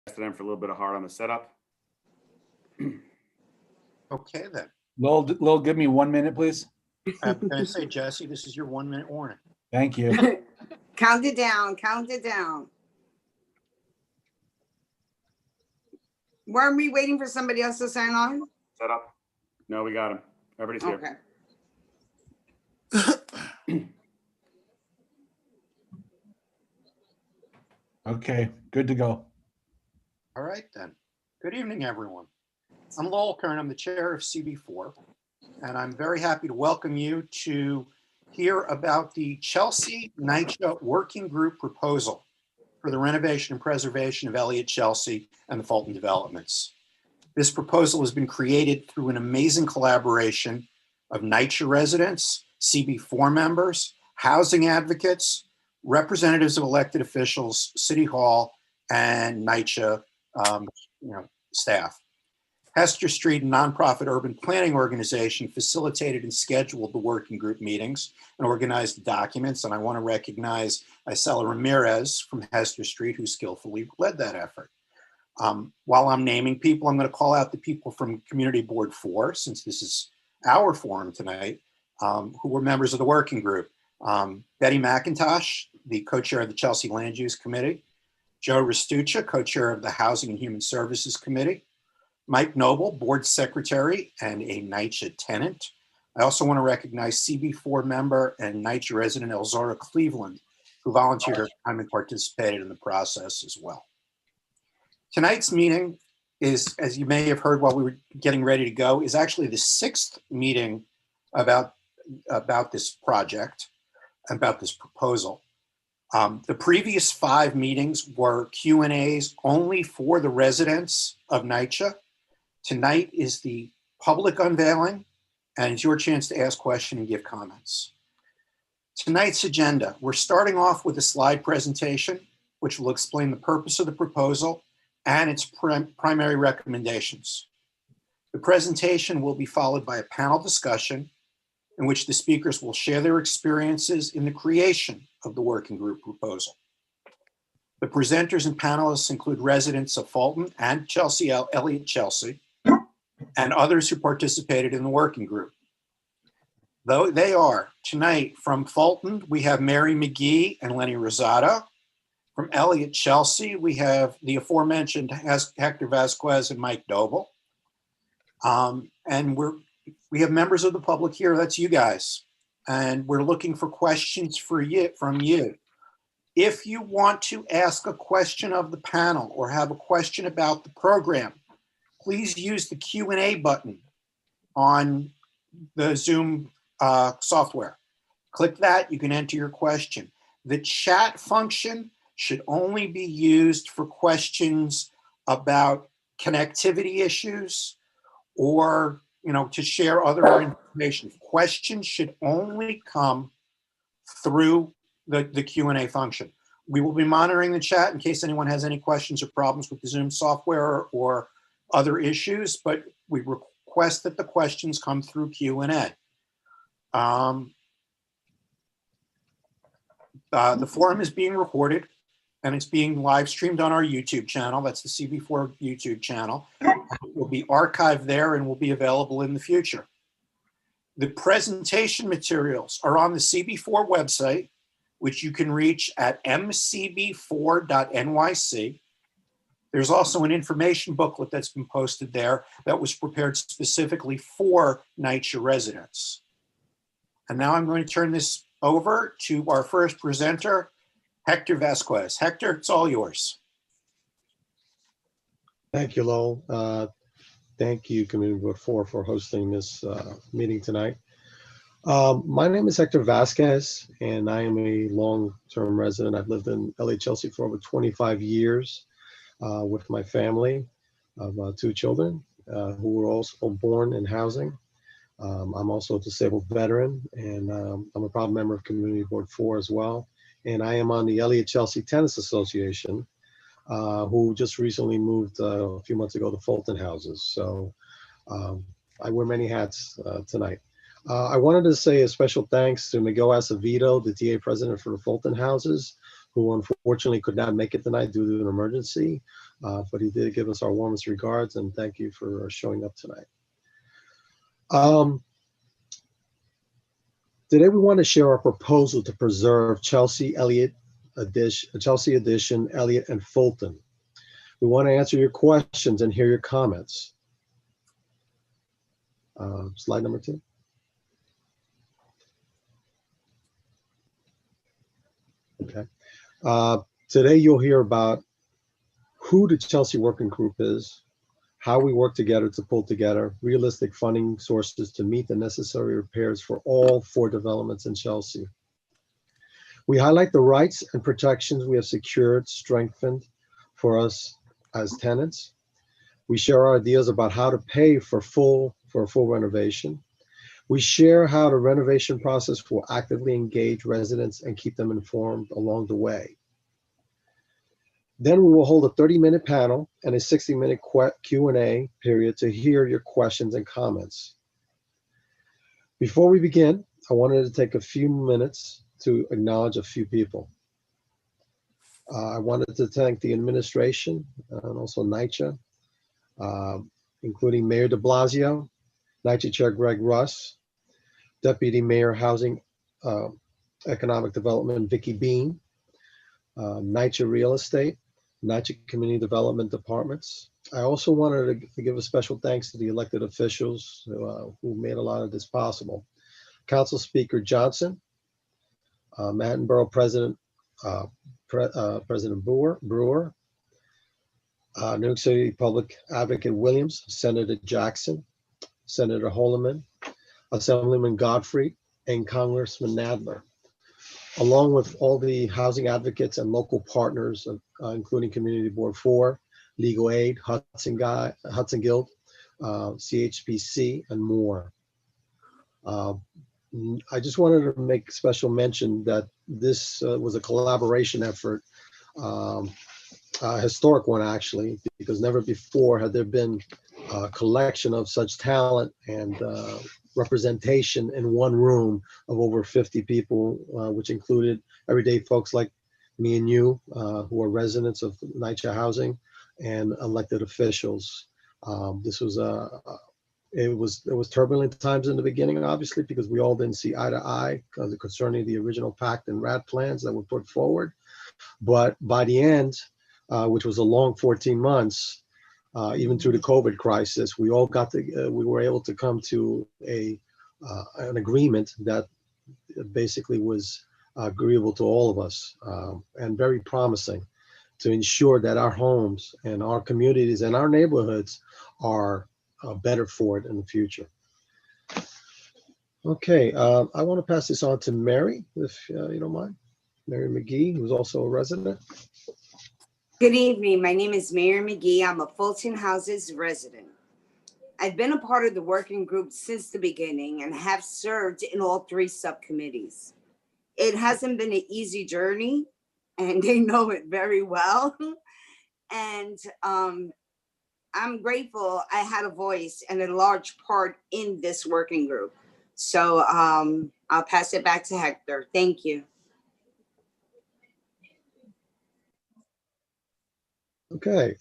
to them for a little bit of hard on the setup. Okay, then. Lowell, give me 1 minute, please. I'm going to say, Jesse, this is your 1 minute warning. Thank you. Count it down. Count it down. Weren't we waiting for somebody else to sign on? Set up. No, we got him. Everybody's here. Okay. Okay, good to go. All right, then. Good evening, everyone. I'm Lowell Kern. I'm the chair of CB4, and I'm very happy to welcome you to hear about the Chelsea NYCHA Working Group proposal for the renovation and preservation of Elliott Chelsea and the Fulton developments. This proposal has been created through an amazing collaboration of NYCHA residents, CB4 members, housing advocates, representatives of elected officials, City Hall, and NYCHA staff. Hester Street, a nonprofit urban planning organization, facilitated and scheduled the working group meetings and organized the documents. And I want to recognize Isela Ramirez from Hester Street, who skillfully led that effort. While I'm naming people, I'm going to call out the people from Community Board 4, since this is our forum tonight, who were members of the working group. Betty McIntosh, the co-chair of the Chelsea Land Use Committee. Joe Restuccia, co-chair of the Housing and Human Services Committee. Mike Noble, board secretary and a NYCHA tenant. I also want to recognize CB4 member and NYCHA resident Elzora Cleveland, who volunteered her time and participated in the process as well. Tonight's meeting is, as you may have heard while we were getting ready to go, is actually the 6th meeting about this project, about this proposal. The previous 5 meetings were Q&As only for the residents of NYCHA. Tonight is the public unveiling, and it's your chance to ask questions and give comments. Tonight's agenda, we're starting off with a slide presentation, which will explain the purpose of the proposal and its primary recommendations. The presentation will be followed by a panel discussion in which the speakers will share their experiences in the creation of the working group proposal. The presenters and panelists include residents of Fulton and Chelsea, Elliott Chelsea, and others who participated in the working group. Though they are tonight from Fulton, we have Mary McGee and Lenny Rosado. From Elliott Chelsea, we have the aforementioned Hector Vasquez and Mike Doble. And we have members of the public here, that's you guys. And we're looking for questions from you. If you want to ask a question of the panel or have a question about the program, please use the Q&A button on the Zoom software. Click that, you can enter your question. The chat function should only be used for questions about connectivity issues or to share other information. Questions should only come through the Q&A function. We will be monitoring the chat in case anyone has any questions or problems with the Zoom software or other issues, but we request that the questions come through Q&A. The forum is being recorded and it's being live streamed on our YouTube channel. That's the CB4 YouTube channel. It will be archived there and will be available in the future. The presentation materials are on the CB4 website, which you can reach at mcb4.nyc. There's also an information booklet that's been posted there that was prepared specifically for NYCHA residents. And now I'm going to turn this over to our first presenter, Hector Vasquez. Hector, it's all yours. Thank you, Lowell. Thank you, Community Board 4, for hosting this meeting tonight. My name is Hector Vasquez, and I am a long-term resident. I've lived in Elliott Chelsea for over 25 years with my family of 2 children who were also born in housing. I'm also a disabled veteran, and I'm a proud member of Community Board 4 as well. And I am on the Elliott Chelsea Tenants Association, who just recently moved a few months ago to Fulton houses. So I wear many hats tonight. I wanted to say a special thanks to Miguel Acevedo, the TA president for the Fulton houses, who unfortunately could not make it tonight due to an emergency. but he did give us our warmest regards, and thank you for showing up tonight. Today we want to share our proposal to preserve Chelsea Edition, Elliott, and Fulton. We want to answer your questions and hear your comments. Slide number 2. Okay. Today you'll hear about who the Chelsea Working Group is, how we work together to pull together realistic funding sources to meet the necessary repairs for all 4 developments in Chelsea. We highlight the rights and protections we have secured, strengthened for us as tenants. We share our ideas about how to pay for a full renovation. We share how the renovation process will actively engage residents and keep them informed along the way. Then we will hold a 30-minute panel and a 60-minute Q&A period to hear your questions and comments. Before we begin, I wanted to take a few minutes to acknowledge a few people. I wanted to thank the administration and also NYCHA, including Mayor de Blasio, NYCHA Chair Greg Russ, Deputy Mayor Housing Economic Development Vicky Bean, NYCHA Real Estate, NYCHA Community Development Departments. I also wanted to give a special thanks to the elected officials who made a lot of this possible. Council Speaker Johnson, Manhattan Borough President President Brewer, New York City Public Advocate Williams, Senator Jackson, Senator Holloman, Assemblyman Godfrey, and Congressman Nadler, along with all the housing advocates and local partners, including Community Board 4, Legal Aid, Hudson Guild, CHPC, and more. I just wanted to make special mention that this was a collaboration effort, a historic one actually, because never before had there been a collection of such talent and representation in one room of over 50 people, which included everyday folks like me and you, who are residents of NYCHA housing, and elected officials. This was it was turbulent times in the beginning, obviously, because we all didn't see eye to eye concerning the original pact and RAD plans that were put forward. But by the end, which was a long 14 months, even through the COVID crisis, we all we were able to come to an agreement that basically was agreeable to all of us, and very promising to ensure that our homes and our communities and our neighborhoods are better for it in the future. Okay, I want to pass this on to Mary, if you don't mind. Mary McGee, who's also a resident. Good evening. My name is Mary McGee. I'm a Fulton Houses resident. I've been a part of the working group since the beginning and have served in all 3 subcommittees. It hasn't been an easy journey, and they know it very well. And I'm grateful I had a voice and a large part in this working group. So I'll pass it back to Hector. Thank you. Okay,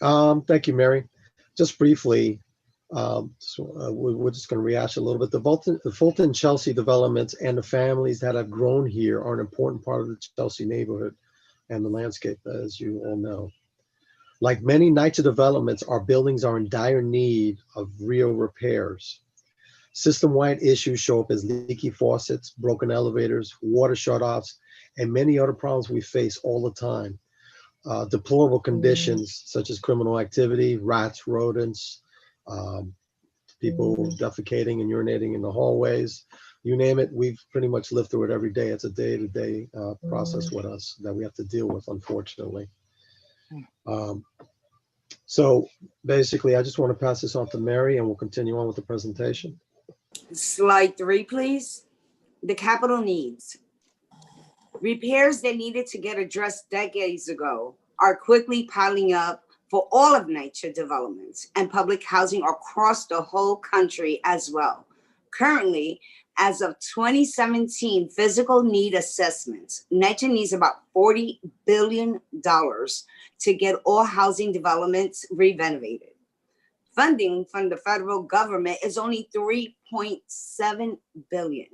thank you, Mary. Just briefly, we're just going to rehash a little bit. The Fulton Chelsea developments and the families that have grown here are an important part of the Chelsea neighborhood and the landscape, as you all know. Like many NYCHA developments, our buildings are in dire need of real repairs. System-wide issues show up as leaky faucets, broken elevators, water shutoffs, and many other problems we face all the time. Deplorable conditions such as criminal activity, rats, rodents, people defecating and urinating in the hallways, you name it, we've pretty much lived through it every day. It's a day-to-day process with us that we have to deal with, unfortunately. So basically, I just want to pass this on to Mary and we'll continue on with the presentation. Slide 3, please. The capital needs. Repairs that needed to get addressed decades ago are quickly piling up for all of NYCHA developments and public housing across the whole country as well. Currently, As of 2017 physical need assessments, NYCHA needs about $40 billion to get all housing developments renovated. Funding from the federal government is only $3.7 billion.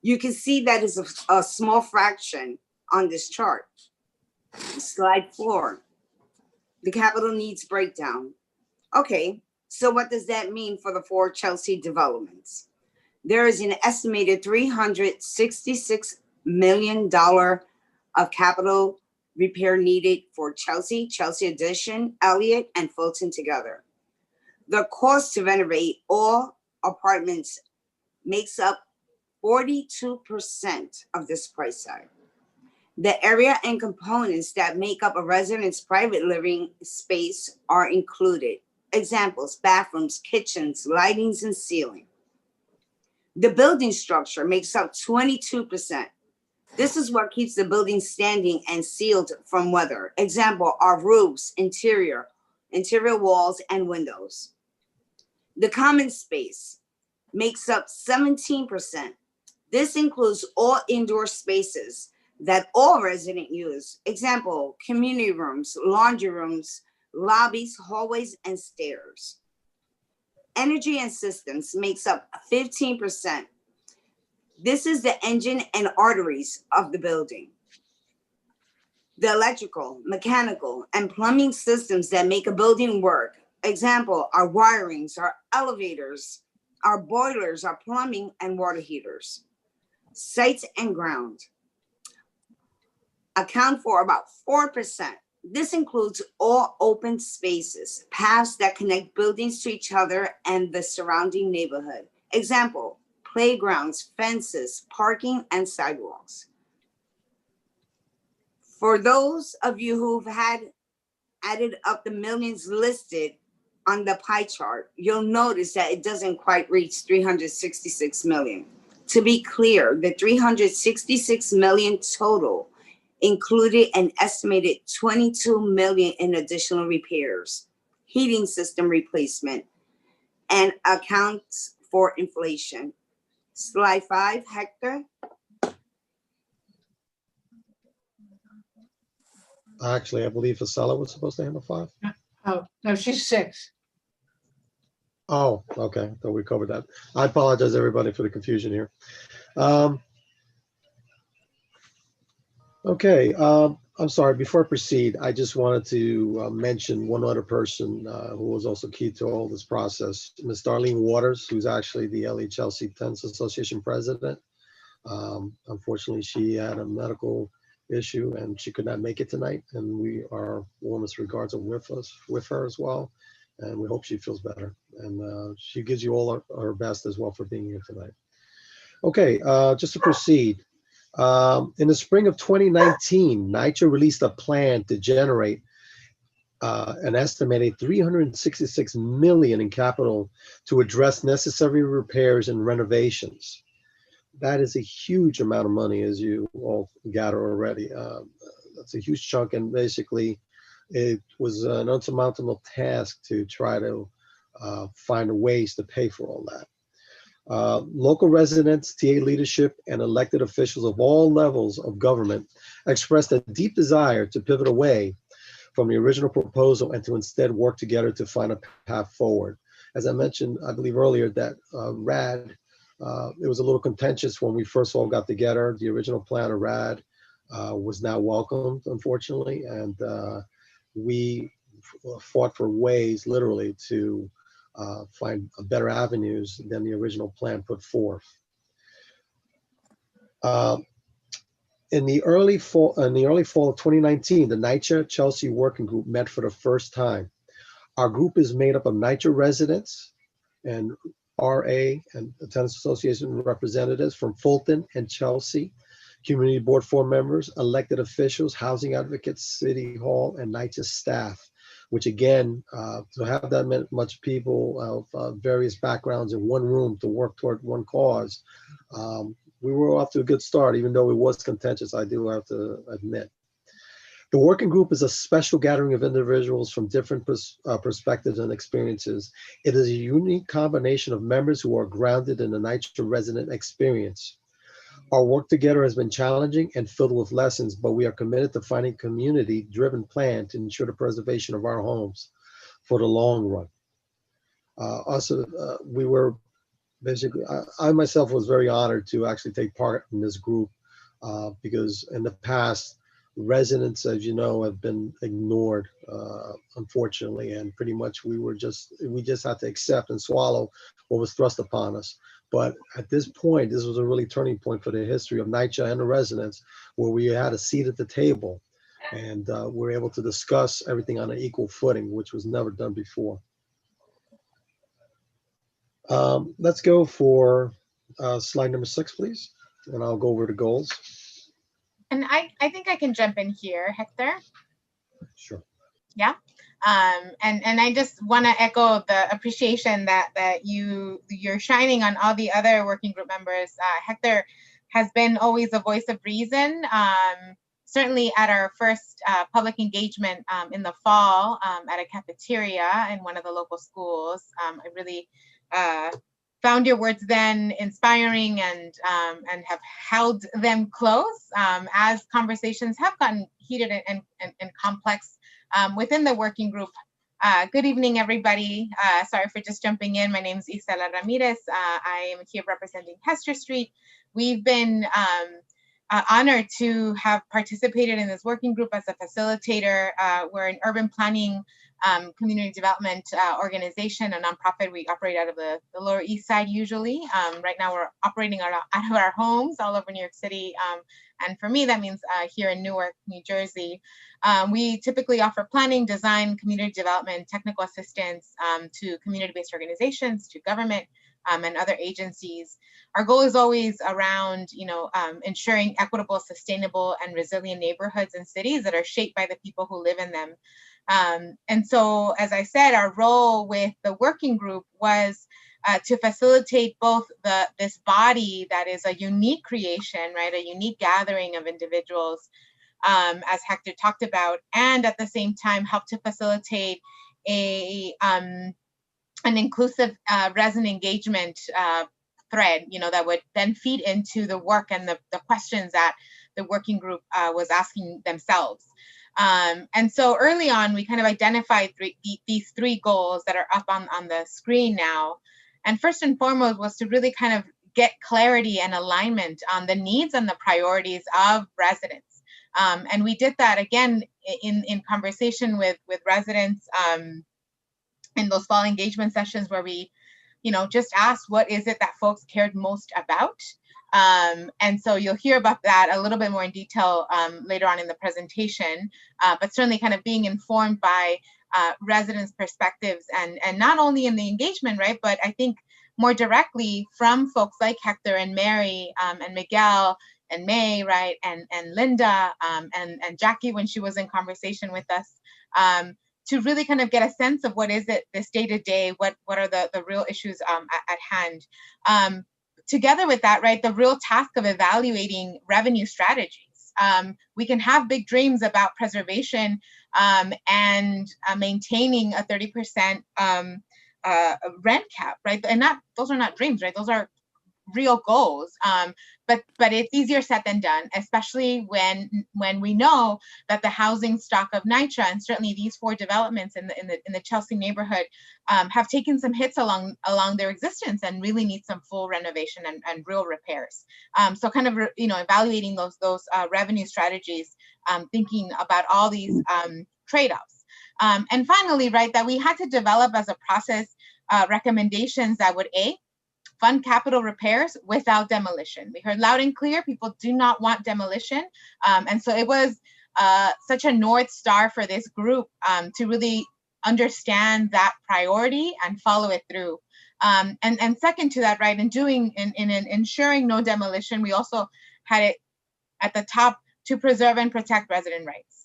You can see that is a small fraction on this chart. Slide 4, the capital needs breakdown. Okay, so what does that mean for the 4 Chelsea developments? There is an estimated $366 million of capital repair needed for Chelsea, Chelsea Addition, Elliott, and Fulton together. The cost to renovate all apartments makes up 42% of this price tag. The area and components that make up a resident's private living space are included. Examples: bathrooms, kitchens, lightings, and ceiling. The building structure makes up 22%. This is what keeps the building standing and sealed from weather. Example are roofs, interior walls, and windows. The common space makes up 17%. This includes all indoor spaces that all residents use. Example, community rooms, laundry rooms, lobbies, hallways, and stairs. Energy and systems makes up 15%. This is the engine and arteries of the building. The electrical, mechanical, and plumbing systems that make a building work. Example, our wirings, our elevators, our boilers, our plumbing and water heaters. Sites and ground account for about 4%. This includes all open spaces, paths that connect buildings to each other and the surrounding neighborhood. Example, playgrounds, fences, parking, and sidewalks. For those of you who've had added up the millions listed on the pie chart, you'll notice that it doesn't quite reach 366 million. To be clear, the 366 million total included an estimated 22 million in additional repairs, heating system replacement, and accounts for inflation. Slide 5, Hector. Actually, I believe Fasella was supposed to handle 5. Oh, no, she's 6. Oh, okay. So we covered that. I apologize, everybody, for the confusion here. Okay, I'm sorry. Before I proceed, I just wanted to mention one other person who was also key to all this process, Ms. Darlene Waters, who's actually the LA Chelsea Tenants Association president. Unfortunately, she had a medical issue and she could not make it tonight. And we are warmest regards are with her as well. And we hope she feels better. And she gives you all her best as well for being here tonight. Okay, just to proceed. In the spring of 2019, NYCHA released a plan to generate an estimated $366 million in capital to address necessary repairs and renovations. That is a huge amount of money, as you all gather already. That's a huge chunk, and basically it was an unsurmountable task to try to find ways to pay for all that. Local residents, TA leadership, and elected officials of all levels of government expressed a deep desire to pivot away from the original proposal and to instead work together to find a path forward. As I mentioned, I believe earlier that RAD, it was a little contentious when we first all got together. The original plan of RAD was not welcomed, unfortunately, and we fought for ways, literally, to find better avenues than the original plan put forth. In the early fall of 2019, the NYCHA Chelsea Working Group met for the first time. Our group is made up of NYCHA residents and RA and the Tenants Association representatives from Fulton and Chelsea, Community Board 4 members, elected officials, housing advocates, City Hall, and NYCHA staff. Which again, to have that much people of various backgrounds in one room to work toward one cause, we were off to a good start, even though it was contentious, I do have to admit. The working group is a special gathering of individuals from different perspectives and experiences. It is a unique combination of members who are grounded in the NYCHA resident experience. Our work together has been challenging and filled with lessons, but we are committed to finding a community-driven plan to ensure the preservation of our homes for the long run. We were basically, I myself was very honored to actually take part in this group because in the past, residents, as you know, have been ignored, unfortunately, and pretty much we just had to accept and swallow what was thrust upon us. But at this point, this was a really turning point for the history of NYCHA and the residents, where we had a seat at the table and we're able to discuss everything on an equal footing, which was never done before. Let's go for slide number 6, please, and I'll go over the goals. And I think I can jump in here, Hector. Sure. Yeah. And I just want to echo the appreciation that you're shining on all the other working group members. Hector has been always a voice of reason. Certainly at our first public engagement in the fall at a cafeteria in one of the local schools, I really found your words then inspiring and have held them close as conversations have gotten heated and complex within the working group. Good evening, everybody. Sorry for just jumping in. My name is Isela Ramirez. I am here representing Hester Street. We've been honored to have participated in this working group as a facilitator. We're an urban planning community development organization, a nonprofit. We operate out of the Lower East Side usually. Right now we're operating out of our homes all over New York City. And for me, that means here in Newark, New Jersey. We typically offer planning, design, community development, technical assistance to community-based organizations, to government, and other agencies. Our goal is always around, ensuring equitable, sustainable, and resilient neighborhoods and cities that are shaped by the people who live in them. And so, as I said, our role with the working group was to facilitate both this body that is a unique creation, right, a unique gathering of individuals, as Hector talked about, and at the same time help to facilitate an inclusive resident engagement thread, that would then feed into the work and the questions that the working group was asking themselves. And so early on, we kind of identified these 3 goals that are up on the screen now. And first and foremost was to really kind of get clarity and alignment on the needs and the priorities of residents. And we did that again in conversation with residents in those fall engagement sessions where we, just asked what is it that folks cared most about. And so you'll hear about that a little bit more in detail later on in the presentation, but certainly kind of being informed by residents' perspectives and not only in the engagement, right, but I think more directly from folks like Hector and Mary and Miguel and May, right, and Linda and Jackie when she was in conversation with us, to really kind of get a sense of what is it this day to day, what are the real issues at hand. Together with that, right, the real task of evaluating revenue strategies. We can have big dreams about preservation and maintaining a 30% rent cap, right? And those are not dreams, right? Those are real goals. But it's easier said than done, especially when we know that the housing stock of NYCHA and certainly these 4 developments in the Chelsea neighborhood have taken some hits along their existence and really need some full renovation and real repairs. So kind of evaluating those revenue strategies, thinking about all these trade-offs. And finally, right, that we had to develop as a process recommendations that would fund capital repairs without demolition. We heard loud and clear, people do not want demolition. And so it was such a North Star for this group to really understand that priority and follow it through. And second to that, right, in ensuring no demolition, we also had it at the top to preserve and protect resident rights.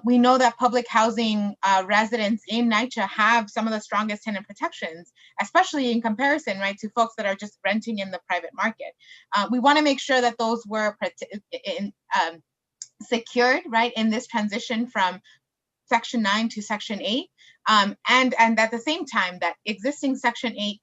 We know that public housing residents in NYCHA have some of the strongest tenant protections, especially in comparison, right, to folks that are just renting in the private market. We want to make sure that those were secured, right, in this transition from Section 9 to Section 8, and at the same time that existing Section 8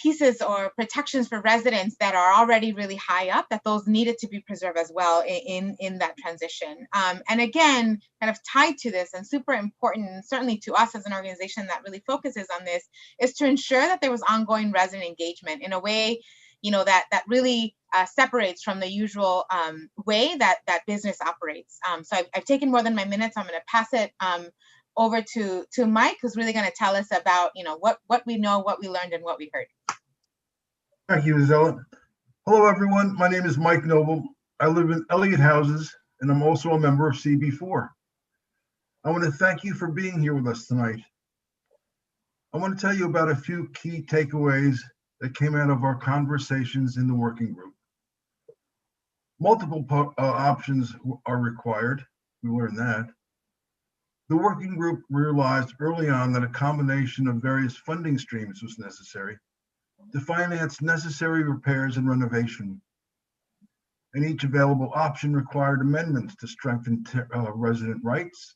pieces or protections for residents that are already really high up, that those needed to be preserved as well in that transition. And again, kind of tied to this and super important, and certainly to us as an organization that really focuses on this, is to ensure that there was ongoing resident engagement in a way, you know, that really separates from the usual way that business operates. So I've taken more than my minutes. I'm going to pass it over to Mike, who's really going to tell us about, you know, what we know, what we learned, and what we heard. Thank you, Zella. Hello, everyone. My name is Mike Noble. I live in Elliott Houses, and I'm also a member of CB4. I want to thank you for being here with us tonight. I want to tell you about a few key takeaways that came out of our conversations in the working group. Multiple options are required. We learned that. The working group realized early on that a combination of various funding streams was necessary to finance necessary repairs and renovation. And each available option required amendments to strengthen resident rights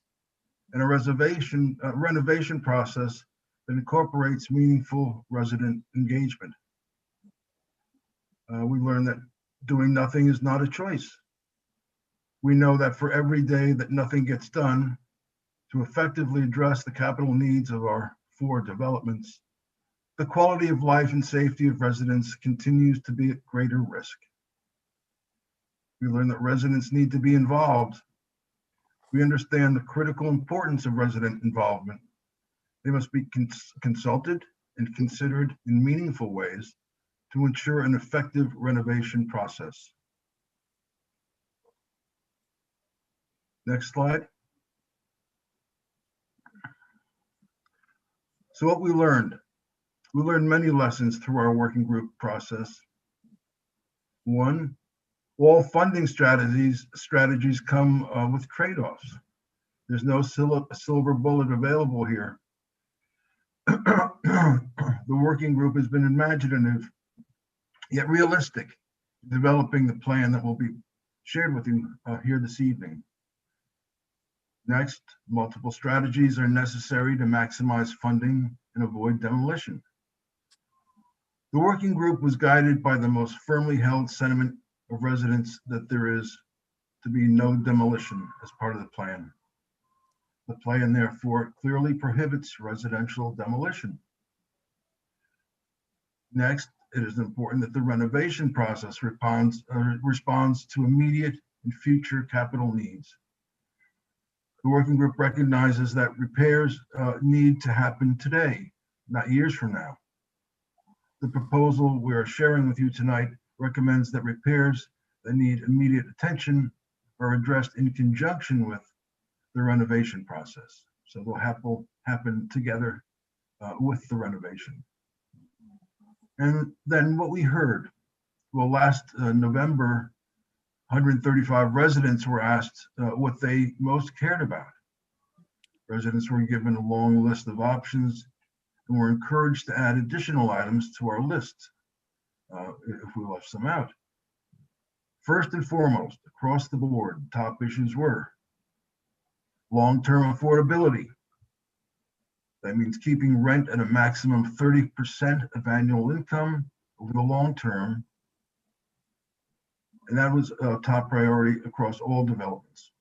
and a renovation process that incorporates meaningful resident engagement. We learned that doing nothing is not a choice. We know that for every day that nothing gets done to effectively address the capital needs of our 4 developments, the quality of life and safety of residents continues to be at greater risk. We learn that residents need to be involved. We understand the critical importance of resident involvement. They must be consulted and considered in meaningful ways to ensure an effective renovation process. Next slide. So what we learned many lessons through our working group process. 1, all funding strategies come with trade-offs. There's no silver bullet available here. The working group has been imaginative, yet realistic, developing the plan that will be shared with you here this evening. Next, multiple strategies are necessary to maximize funding and avoid demolition. The working group was guided by the most firmly held sentiment of residents that there is to be no demolition as part of the plan. The plan, therefore, clearly prohibits residential demolition. Next, it is important that the renovation process responds to immediate and future capital needs. The working group recognizes that repairs need to happen today, not years from now. The proposal we are sharing with you tonight recommends that repairs that need immediate attention are addressed in conjunction with the renovation process. So they'll happen together with the renovation. And then what we heard, well, last November, 135 residents were asked what they most cared about. Residents were given a long list of options and were encouraged to add additional items to our list if we left some out. First and foremost, across the board, top issues were long-term affordability. That means keeping rent at a maximum 30% of annual income over the long term. And that was a top priority across all developments.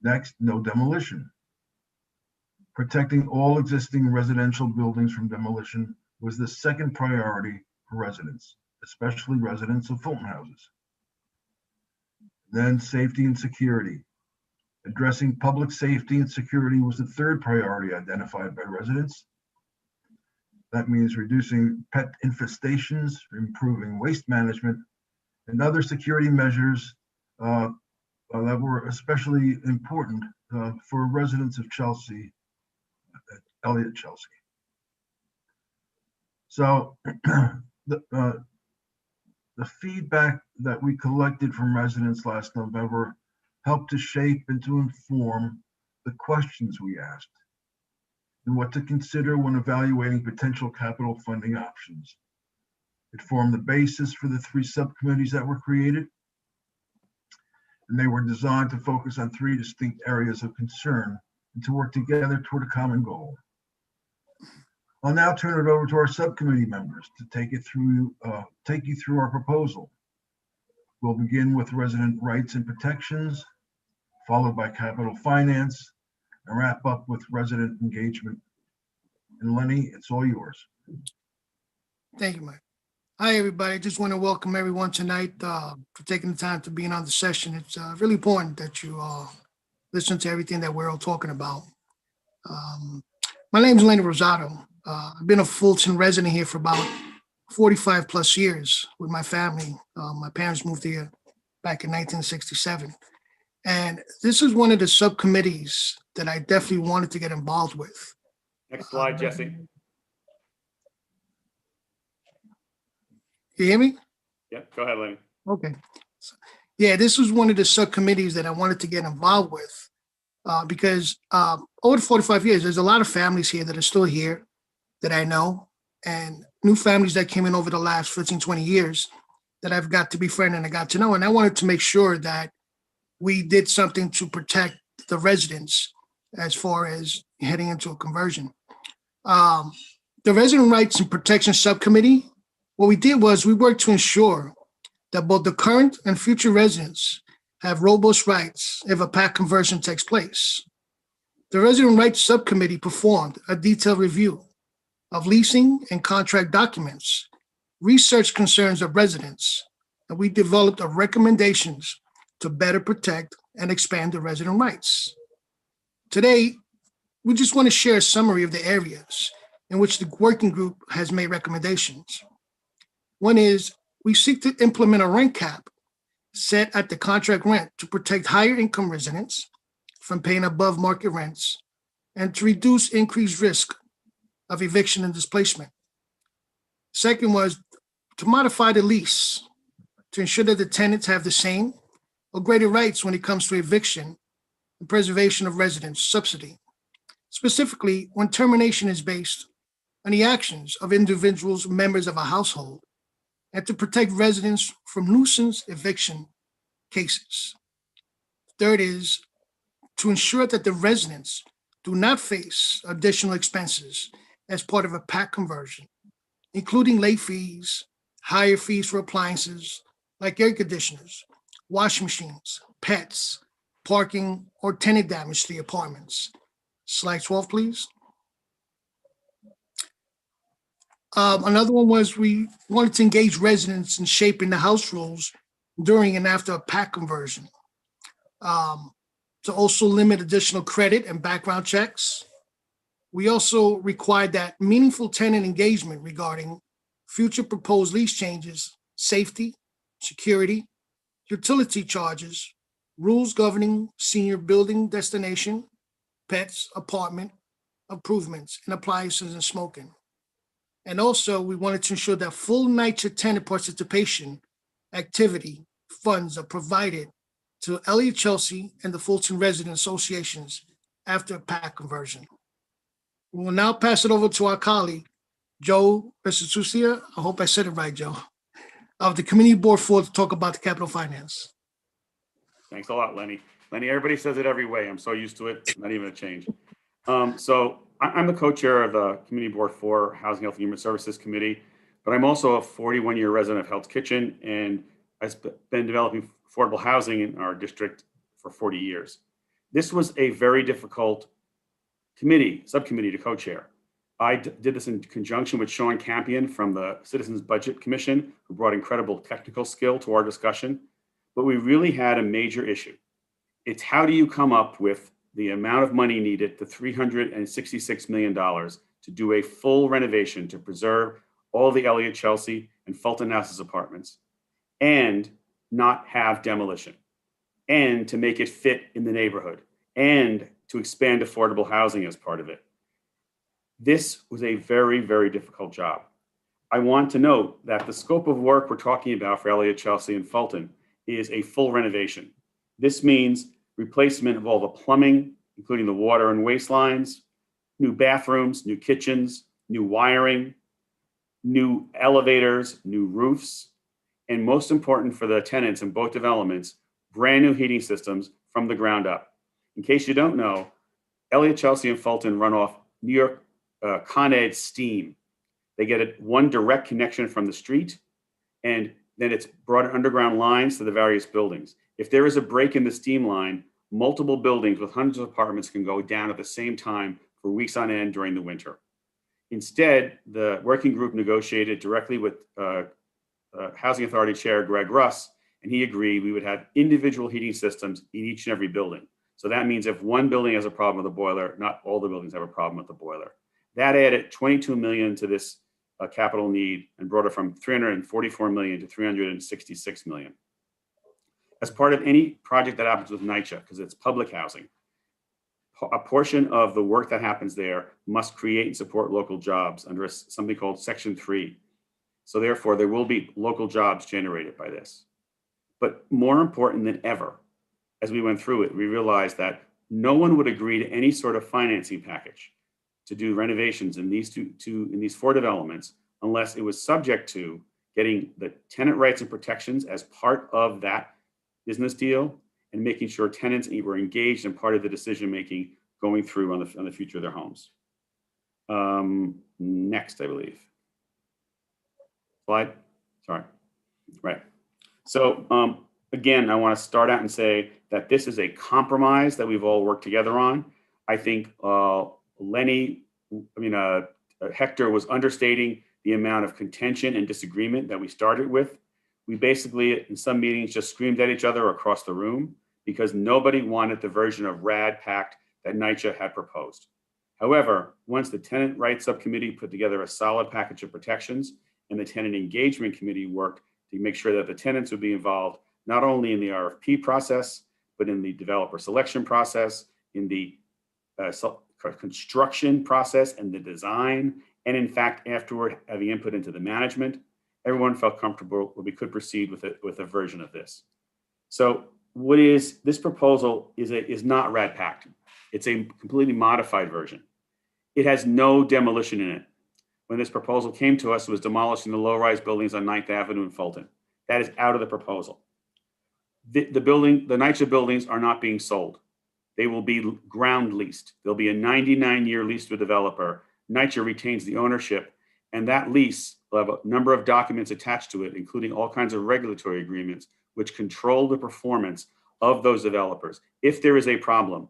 Next, no demolition. Protecting all existing residential buildings from demolition was the second priority for residents, especially residents of Fulton houses. Then safety and security. Addressing public safety and security was the third priority identified by residents. That means reducing pet infestations, improving waste management, and other security measures that were especially important for residents of Chelsea, Elliott Chelsea. So the feedback that we collected from residents last November helped to shape and to inform the questions we asked and what to consider when evaluating potential capital funding options. It formed the basis for the 3 subcommittees that were created. and they were designed to focus on 3 distinct areas of concern and to work together toward a common goal. I'll now turn it over to our subcommittee members to take you through our proposal. We'll begin with resident rights and protections, followed by capital finance, and wrap up with resident engagement. And Lenny, it's all yours. Thank you, Mike. Hi, everybody. Just want to welcome everyone tonight for taking the time to be in on the session. It's really important that you listen to everything that we're all talking about. My name is Lenny Rosado. I've been a Fulton resident here for about 45 plus years with my family. My parents moved here back in 1967. And this is one of the subcommittees that I definitely wanted to get involved with. Next slide, Jesse. You hear me? Yep, go ahead, Lenny. Okay. Yeah, this was one of the subcommittees that I wanted to get involved with because over the 45 years, there's a lot of families here that are still here that I know, and new families that came in over the last 15, 20 years that I've got to befriend and I got to know. And I wanted to make sure that we did something to protect the residents as far as heading into a conversion. The Resident Rights and Protection Subcommittee, what we did was we worked to ensure that both the current and future residents have robust rights if a PAC conversion takes place. The Resident Rights Subcommittee performed a detailed review of leasing and contract documents, research concerns of residents, and we developed a recommendations to better protect and expand the resident rights. Today, we just want to share a summary of the areas in which the working group has made recommendations. One is we seek to implement a rent cap set at the contract rent to protect higher income residents from paying above market rents and to reduce increased risk of eviction and displacement. Second was to modify the lease to ensure that the tenants have the same or greater rights when it comes to eviction and preservation of residence subsidy, specifically when termination is based on the actions of individuals, members of a household, and to protect residents from nuisance eviction cases. Third is to ensure that the residents do not face additional expenses as part of a PAC conversion, including late fees, higher fees for appliances like air conditioners, washing machines, pets, parking, or tenant damage to the apartments. Slide 12, please. Another one was we wanted to engage residents in shaping the house rules during and after a PAC conversion. To also limit additional credit and background checks. We also required that meaningful tenant engagement regarding future proposed lease changes, safety, security, utility charges, rules governing senior building destination, pets, apartment improvements, and appliances and smoking. And also, we wanted to ensure that full NYCHA tenant participation activity funds are provided to Elliott Chelsea and the Fulton Resident Associations after a PAC conversion. We will now pass it over to our colleague, Joe Restitucia. I hope I said it right, Joe, of the Community Board 4 to talk about the capital finance. Thanks a lot, Lenny. Lenny, everybody says it every way. I'm so used to it, not even a change. So I'm the co-chair of the Community Board 4 Housing, Health, and Human Services Committee, but I'm also a 41-year resident of Hell's Kitchen, and I've been developing affordable housing in our district for 40 years. This was a very difficult subcommittee to co-chair. I did this in conjunction with Sean Campion from the Citizens Budget Commission, who brought incredible technical skill to our discussion, but we really had a major issue. It's how do you come up with the amount of money needed, the $366 million, to do a full renovation to preserve all the Elliott Chelsea and Fulton Houses apartments and not have demolition, and to make it fit in the neighborhood, and to expand affordable housing as part of it. This was a very, very difficult job. I want to note that the scope of work we're talking about for Elliott Chelsea and Fulton is a full renovation. This means replacement of all the plumbing, including the water and waste lines, new bathrooms, new kitchens, new wiring, new elevators, new roofs, and most important for the tenants in both developments, brand new heating systems from the ground up. In case you don't know, Elliott, Chelsea, and Fulton run off New York Con Ed steam. They get one direct connection from the street, and then it's brought underground lines to the various buildings. If there is a break in the steam line, multiple buildings with hundreds of apartments can go down at the same time for weeks on end during the winter. Instead, the working group negotiated directly with Housing Authority Chair Greg Russ, and he agreed we would have individual heating systems in each and every building. So that means if one building has a problem with the boiler, not all the buildings have a problem with the boiler. That added $22 million to this capital need and brought it from $344 million to $366 million. As part of any project that happens with NYCHA, because it's public housing, a portion of the work that happens there must create and support local jobs under something called Section 3. So therefore, there will be local jobs generated by this. But more important than ever, as we went through it, we realized that no one would agree to any sort of financing package to do renovations in these four developments unless it was subject to getting the tenant rights and protections as part of that business deal and making sure tenants were engaged in part of the decision-making going through on the future of their homes. Next, I believe. Slide, sorry, right. So again, I want to start out and say that this is a compromise that we've all worked together on. I think Hector was understating the amount of contention and disagreement that we started with. We basically, in some meetings, just screamed at each other across the room because nobody wanted the version of RAD Pact that NYCHA had proposed. However, once the Tenant Rights Subcommittee put together a solid package of protections and the Tenant Engagement Committee worked to make sure that the tenants would be involved not only in the RFP process, but in the developer selection process, in the construction process and the design, and in fact, afterward, having input into the management, everyone felt comfortable that we could proceed with a version of this. So what is this proposal is not RAD Pact. It's a completely modified version. It has no demolition in it. When this proposal came to us, it was demolishing the low-rise buildings on 9th Avenue in Fulton. That is out of the proposal. The NYCHA buildings are not being sold. They will be ground leased. There'll be a 99-year lease to a developer. NYCHA retains the ownership, and that lease will have a number of documents attached to it, including all kinds of regulatory agreements, which control the performance of those developers. If there is a problem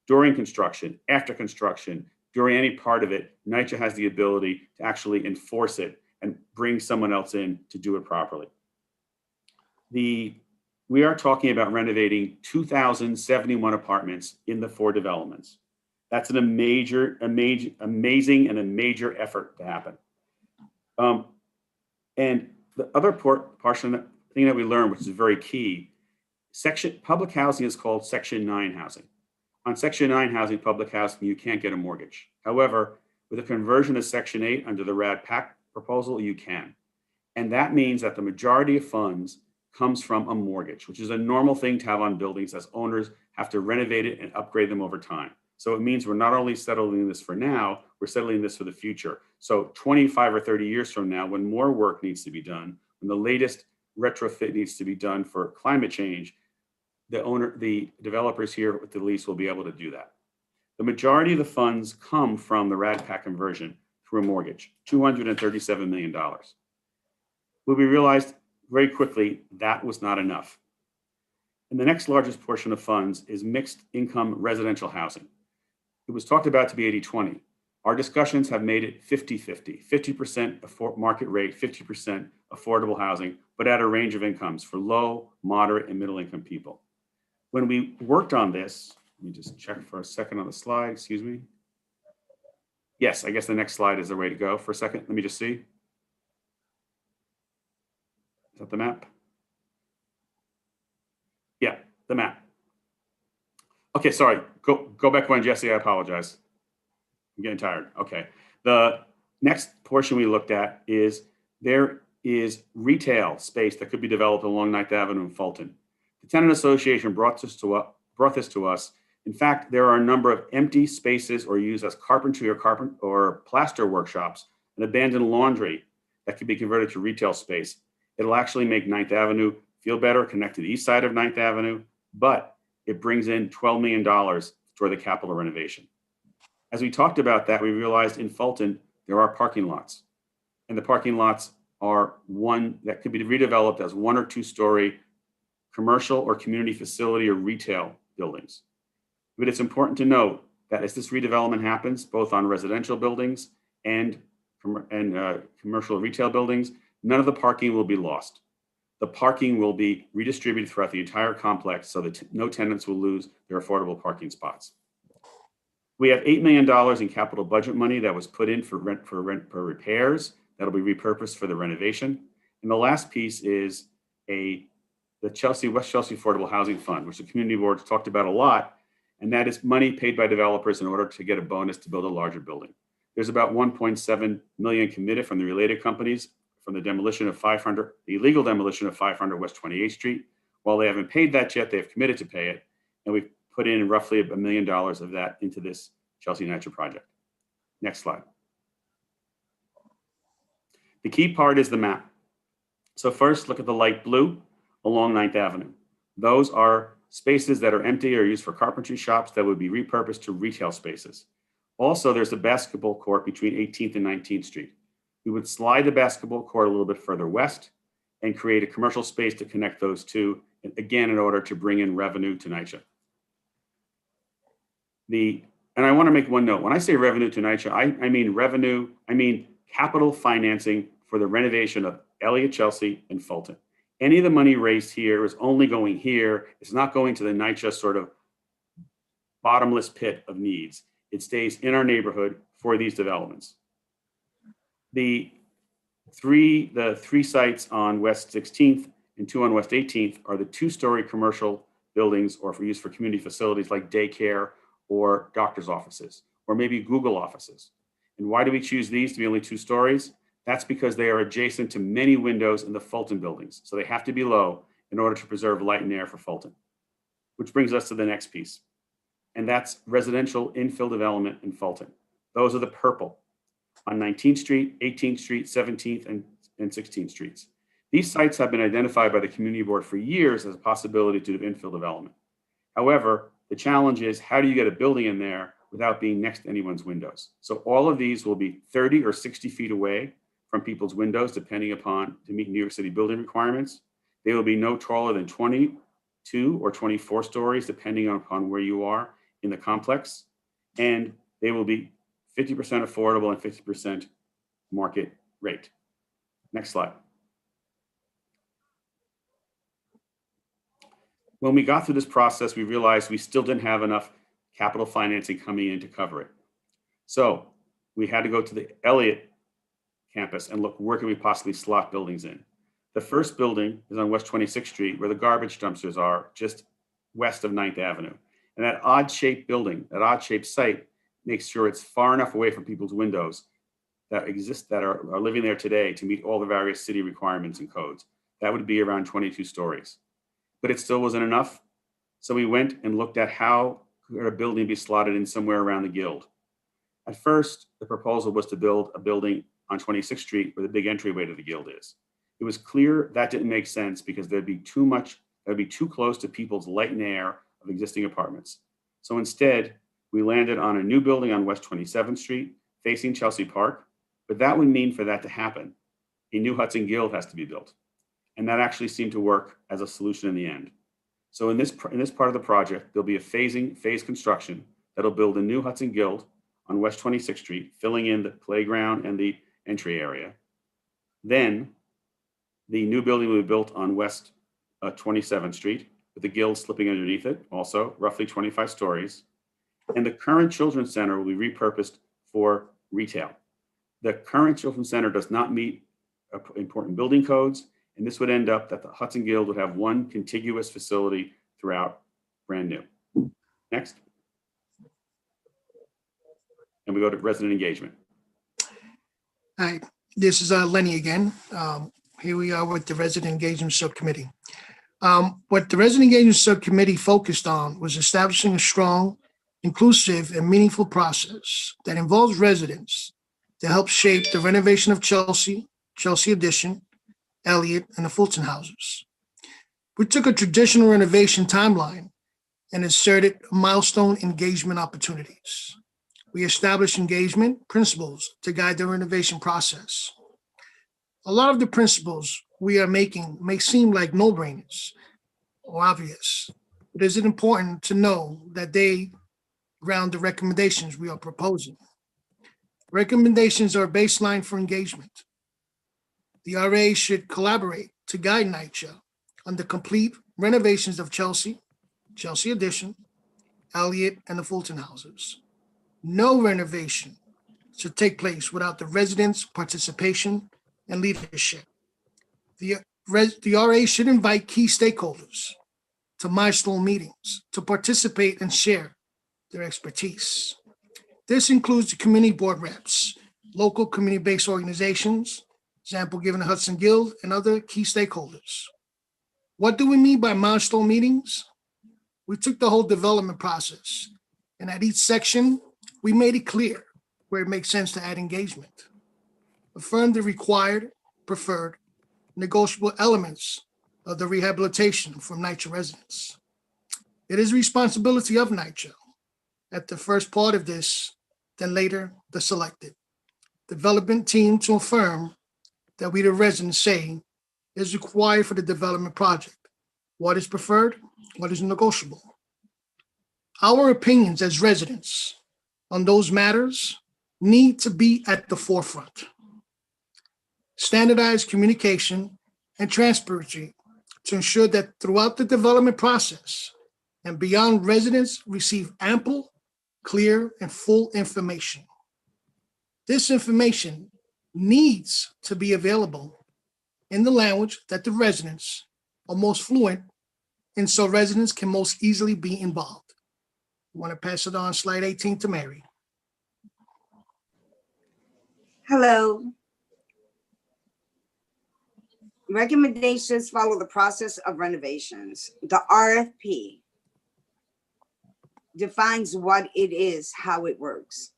during construction, after construction, during any part of it, NYCHA has the ability to actually enforce it and bring someone else in to do it properly. We are talking about renovating 2,071 apartments in the four developments. That's amazing and a major effort to happen. And the other thing that we learned, which is very key, public housing is called Section 9 housing. On Section 9 housing, public housing, you can't get a mortgage. However, with a conversion to Section 8 under the RAD Pact proposal, you can. And that means that the majority of funds comes from a mortgage, which is a normal thing to have on buildings as owners have to renovate it and upgrade them over time. So it means we're not only settling this for now, we're settling this for the future. So 25 or 30 years from now, when more work needs to be done, when the latest retrofit needs to be done for climate change, the developers here with the lease will be able to do that. The majority of the funds come from the RAD Pact conversion through a mortgage, $237 million. But we realized very quickly that was not enough. And the next largest portion of funds is mixed income residential housing. It was talked about to be 80-20. Our discussions have made it 50-50, 50% market rate, 50% affordable housing, but at a range of incomes for low, moderate, and middle income people. When we worked on this, let me just check for a second on the slide, excuse me. Yes, I guess the next slide is the way to go for a second. Let me just see. Is that the map? Yeah, the map. Okay, sorry, go back one, Jesse, I apologize. I'm getting tired, okay. The next portion we looked at is there is retail space that could be developed along 9th Avenue in Fulton. The Tenant Association brought this to us. In fact, there are a number of empty spaces or used as carpentry or plaster workshops, an abandoned laundry that could be converted to retail space. It'll actually make 9th Avenue feel better, connect to the east side of 9th Avenue, but it brings in $12 million toward the capital renovation. As we talked about that, we realized in Fulton, there are parking lots. And the parking lots are one that could be redeveloped as 1 or 2 story commercial or community facility or retail buildings. But it's important to note that as this redevelopment happens, both on residential buildings and commercial retail buildings, none of the parking will be lost. The parking will be redistributed throughout the entire complex so that no tenants will lose their affordable parking spots. We have $8 million in capital budget money that was put in for repairs that'll be repurposed for the renovation. And the last piece is the West Chelsea Affordable Housing Fund, which the community board's talked about a lot, and that is money paid by developers in order to get a bonus to build a larger building. There's about 1.7 million committed from the related companies from the illegal demolition of 500 West 28th Street. While they haven't paid that yet, they have committed to pay it. And we've put in roughly $1 million of that into this Chelsea NYCHA project. Next slide. The key part is the map. So first, look at the light blue along 9th Avenue. Those are spaces that are empty or used for carpentry shops that would be repurposed to retail spaces. Also, there's a basketball court between 18th and 19th Street. We would slide the basketball court a little bit further west and create a commercial space to connect those two, again, in order to bring in revenue to NYCHA. And I want to make one note. When I say revenue to NYCHA, I mean revenue, I mean capital financing for the renovation of Elliott, Chelsea, and Fulton. Any of the money raised here is only going here. It's not going to the NYCHA sort of bottomless pit of needs. It stays in our neighborhood for these developments. The three sites on West 16th and 2 on West 18th are the 2-story commercial buildings or for use for community facilities like daycare or doctor's offices, or maybe Google offices. And why do we choose these to be only 2 stories? That's because they are adjacent to many windows in the Fulton buildings. So they have to be low in order to preserve light and air for Fulton, which brings us to the next piece. And that's residential infill development in Fulton. Those are the purple on 19th Street, 18th Street, 17th, and 16th Streets. These sites have been identified by the community board for years as a possibility to do infill development. However, the challenge is how do you get a building in there without being next to anyone's windows? So all of these will be 30 or 60 feet away from people's windows, depending upon to meet New York City building requirements. They will be no taller than 22 or 24 stories, depending upon where you are in the complex. And they will be 50% affordable and 50% market rate. Next slide. When we got through this process, we realized we still didn't have enough capital financing coming in to cover it. So we had to go to the Elliott campus and look, where can we possibly slot buildings in? The first building is on West 26th Street, where the garbage dumpsters are, just west of 9th Avenue. And that odd-shaped building, that odd-shaped site, makes sure it's far enough away from people's windows that exist, that are living there today to meet all the various city requirements and codes. That would be around 22 stories. But it still wasn't enough. So we went and looked at how could a building be slotted in somewhere around the Guild. At first, the proposal was to build a building on 26th Street where the big entryway to the Guild is. It was clear that didn't make sense because that'd be too close to people's light and air of existing apartments. So instead, we landed on a new building on West 27th Street facing Chelsea Park, but that would mean for that to happen, a new Hudson Guild has to be built. And that actually seemed to work as a solution in the end. So in this part of the project, there'll be a phased construction that'll build a new Hudson Guild on West 26th Street, filling in the playground and the entry area. Then the new building will be built on West 27th Street with the Guild slipping underneath it, also roughly 25 stories. And the current Children's Center will be repurposed for retail. The current Children's Center does not meet important building codes, and this would end up that the Hudson Guild would have one contiguous facility throughout, brand new. Next. And we go to resident engagement. Hi, this is Lenny again. Here we are with the Resident Engagement Subcommittee. What the Resident Engagement Subcommittee focused on was establishing a strong, inclusive, and meaningful process that involves residents to help shape the renovation of Chelsea, Chelsea Addition, Elliott, and the Fulton houses. We took a traditional renovation timeline and inserted milestone engagement opportunities. We established engagement principles to guide the renovation process. A lot of the principles we are making may seem like no-brainers or obvious, but is it important to know that they ground the recommendations we are proposing? Recommendations are a baseline for engagement. The RA should collaborate to guide NYCHA on the complete renovations of Chelsea, Chelsea Addition, Elliott, and the Fulton houses. No renovation should take place without the residents' participation and leadership. The RA should invite key stakeholders to milestone meetings to participate and share their expertise. This includes the community board reps, local community-based organizations, example given the Hudson Guild, and other key stakeholders. What do we mean by milestone meetings? We took the whole development process, and at each section, we made it clear where it makes sense to add engagement. Affirm the required, preferred, negotiable elements of the rehabilitation from NYCHA residents. It is responsibility of NYCHA at the first part of this, then later the selected development team to affirm that we the residents say is required for the development project. What is preferred, what is negotiable. Our opinions as residents on those matters need to be at the forefront. Standardized communication and transparency to ensure that throughout the development process and beyond, residents receive ample, clear, and full information. This information needs to be available in the language that the residents are most fluent in, so residents can most easily be involved. I want to pass it on, slide 18, to Mary. Hello. Recommendations follow the process of renovations. The RFP defines what it is, how it works.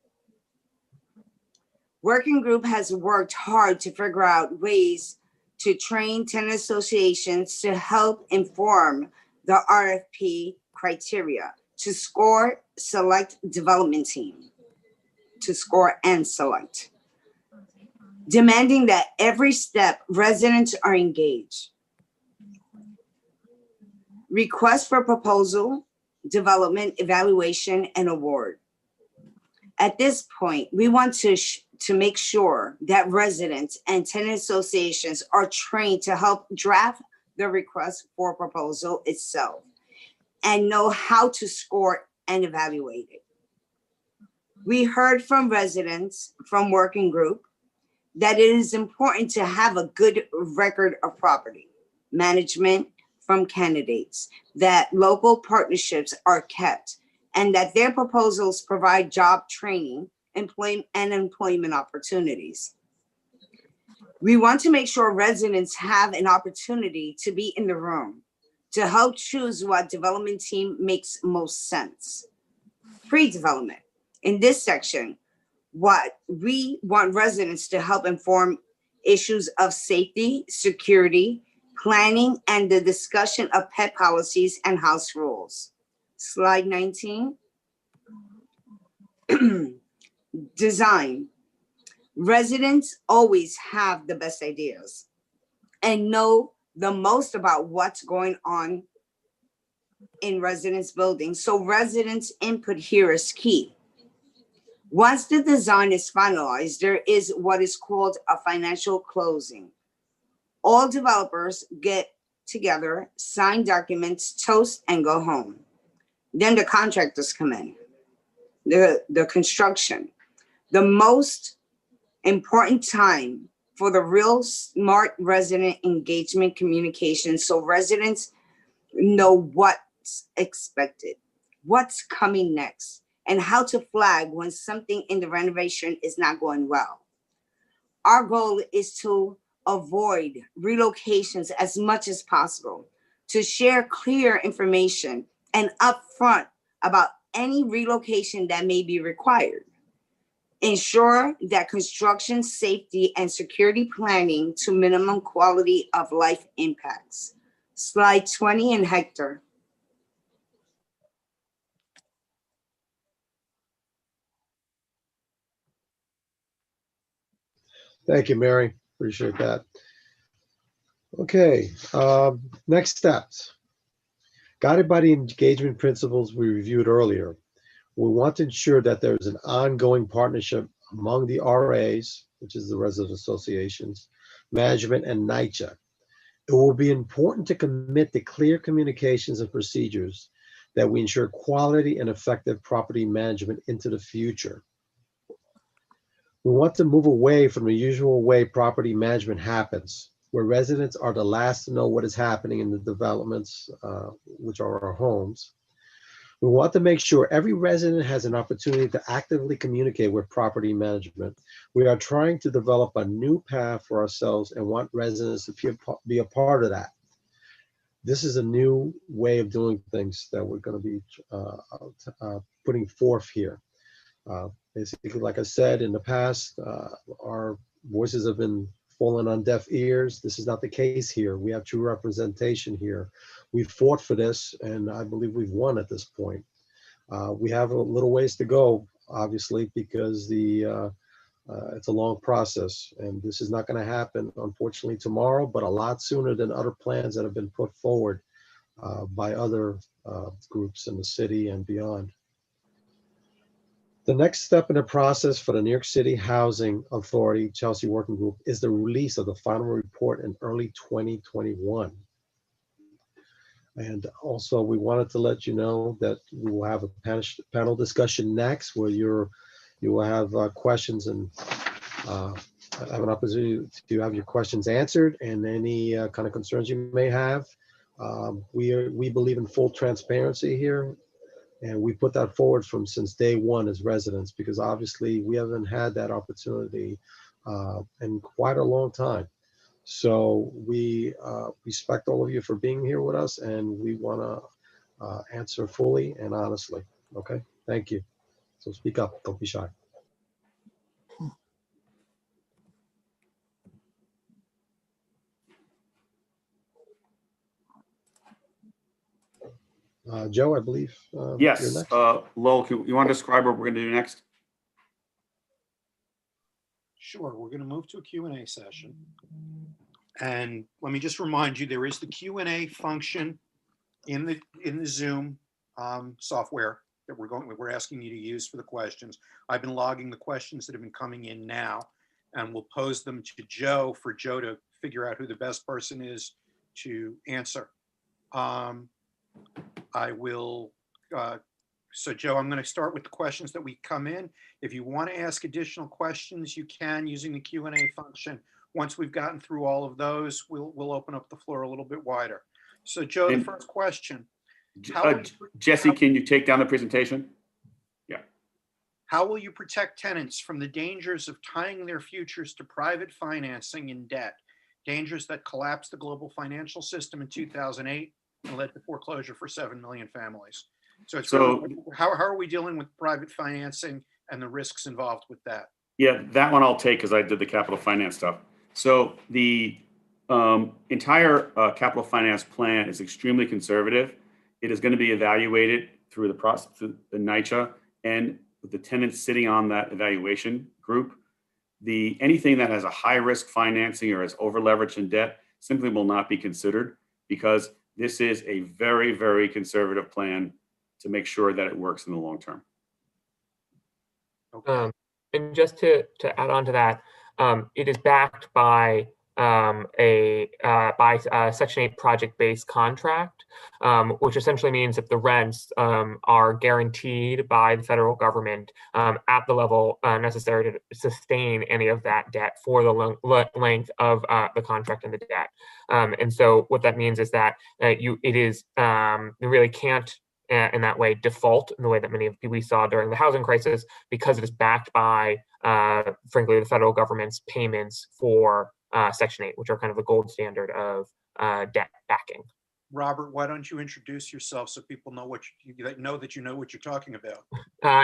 Working group has worked hard to figure out ways to train tenant associations to help inform the RFP criteria to score, select development team, to score and select. Demanding that every step residents are engaged. Request for proposal, development, evaluation, and award. At this point, we want to make sure that residents and tenant associations are trained to help draft the request for proposal itself and know how to score and evaluate it. We heard from residents from working group that it is important to have a good record of property management from candidates, that local partnerships are kept, and that their proposals provide job training, employment opportunities. We want to make sure residents have an opportunity to be in the room to help choose what development team makes most sense. Pre-development. In this section, what we want residents to help inform issues of safety, security, planning, and the discussion of pet policies and house rules. Slide 19. Design. Residents always have the best ideas and know the most about what's going on in residents' buildings. So residents' input here is key. Once the design is finalized, there is what is called a financial closing. All developers get together, sign documents, toast, and go home. Then the contractors come in, the construction. The most important time for the real smart resident engagement communication, so residents know what's expected, what's coming next, and how to flag when something in the renovation is not going well. Our goal is to avoid relocations as much as possible, to share clear information and upfront about any relocation that may be required. Ensure that construction safety and security planning to minimum quality of life impacts. Slide 20 and Hector. Thank you, Mary. Appreciate that. Okay, next steps. Guided by the engagement principles we reviewed earlier, we want to ensure that there is an ongoing partnership among the RAs, which is the resident associations, management, and NYCHA. It will be important to commit to clear communications and procedures that we ensure quality and effective property management into the future. We want to move away from the usual way property management happens, where residents are the last to know what is happening in the developments, which are our homes. We want to make sure every resident has an opportunity to actively communicate with property management. We are trying to develop a new path for ourselves and want residents to be a part of that. This is a new way of doing things that we're going to be putting forth here. Basically, like I said, in the past, our voices have been falling on deaf ears. This is not the case here. We have true representation here. We fought for this, and I believe we've won at this point. We have a little ways to go, obviously, because it's a long process, and this is not going to happen, unfortunately, tomorrow, but a lot sooner than other plans that have been put forward by other groups in the city and beyond. The next step in the process for the New York City Housing Authority Chelsea Working Group is the release of the final report in early 2021. And also, we wanted to let you know that we will have a panel discussion next, where you will have questions and have an opportunity to have your questions answered and any kind of concerns you may have. We believe in full transparency here. And we put that forward since day one as residents, because obviously we haven't had that opportunity in quite a long time. So we respect all of you for being here with us, and we want to answer fully and honestly. Okay, thank you. So speak up, don't be shy. Joe, I believe you're Yes, next. Lowell, you want to describe what we're going to do next? Sure, we're going to move to a Q&A session. And let me just remind you, there is the Q&A function in the Zoom software that we're asking you to use for the questions. I've been logging the questions that have been coming in now, and we'll pose them to Joe for Joe to figure out who the best person is to answer. So Joe, I'm going to start with the questions that we come in. If you want to ask additional questions, you can using the Q&A function. Once we've gotten through all of those, we'll open up the floor a little bit wider. So Joe, the first question. Jesse, can you take down the presentation? Yeah. How will you protect tenants from the dangers of tying their futures to private financing and debt? Dangers that collapsed the global financial system in 2008 and led to foreclosure for 7 million families. So really, how are we dealing with private financing and the risks involved with that? Yeah, that one I'll take because I did the capital finance stuff. So the entire capital finance plan is extremely conservative. It is going to be evaluated through the process, through the NYCHA, and with the tenants sitting on that evaluation group. Anything that has a high risk financing or is over leveraged in debt simply will not be considered, because this is a very, very conservative plan to make sure that it works in the long term. Okay. And just to add on to that, it is backed by a Section 8 project-based contract, which essentially means that the rents are guaranteed by the federal government at the level necessary to sustain any of that debt for the length of the contract and the debt. And so what that means is that you really can't in that way default in the way that many of we saw during the housing crisis, because it is backed by, frankly, the federal government's payments for Section 8, which are kind of the gold standard of debt backing. Robert, why don't you introduce yourself so people know that you know what you're talking about?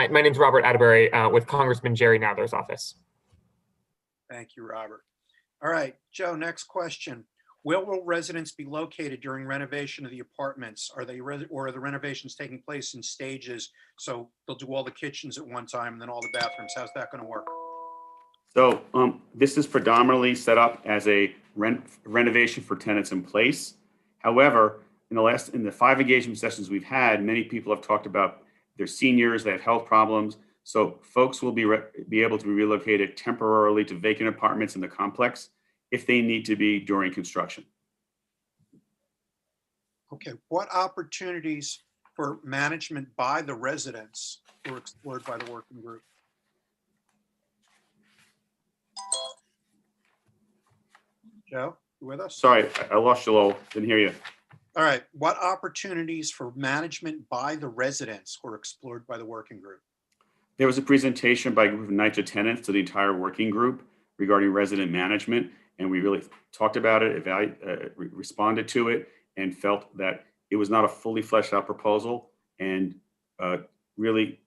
My name's Robert Atterbury with Congressman Jerry Nadler's office. Thank you, Robert. All right, Joe, next question. Where will residents be located during renovation of the apartments? Are they, or are the renovations taking place in stages? So they'll do all the kitchens at one time and then all the bathrooms. How's that going to work? So this is predominantly set up as a renovation for tenants in place. However, in the 5 engagement sessions we've had, many people have talked about their seniors, they have health problems. So folks will be able to be relocated temporarily to vacant apartments in the complex if they need to be during construction. Okay, what opportunities for management by the residents were explored by the working group? Joe, you with us? Sorry, I lost you, Lowell. Didn't hear you. All right, what opportunities for management by the residents were explored by the working group? There was a presentation by a group of NYCHA tenants to the entire working group regarding resident management, and we really talked about it, responded to it, and felt that it was not a fully fleshed out proposal, and really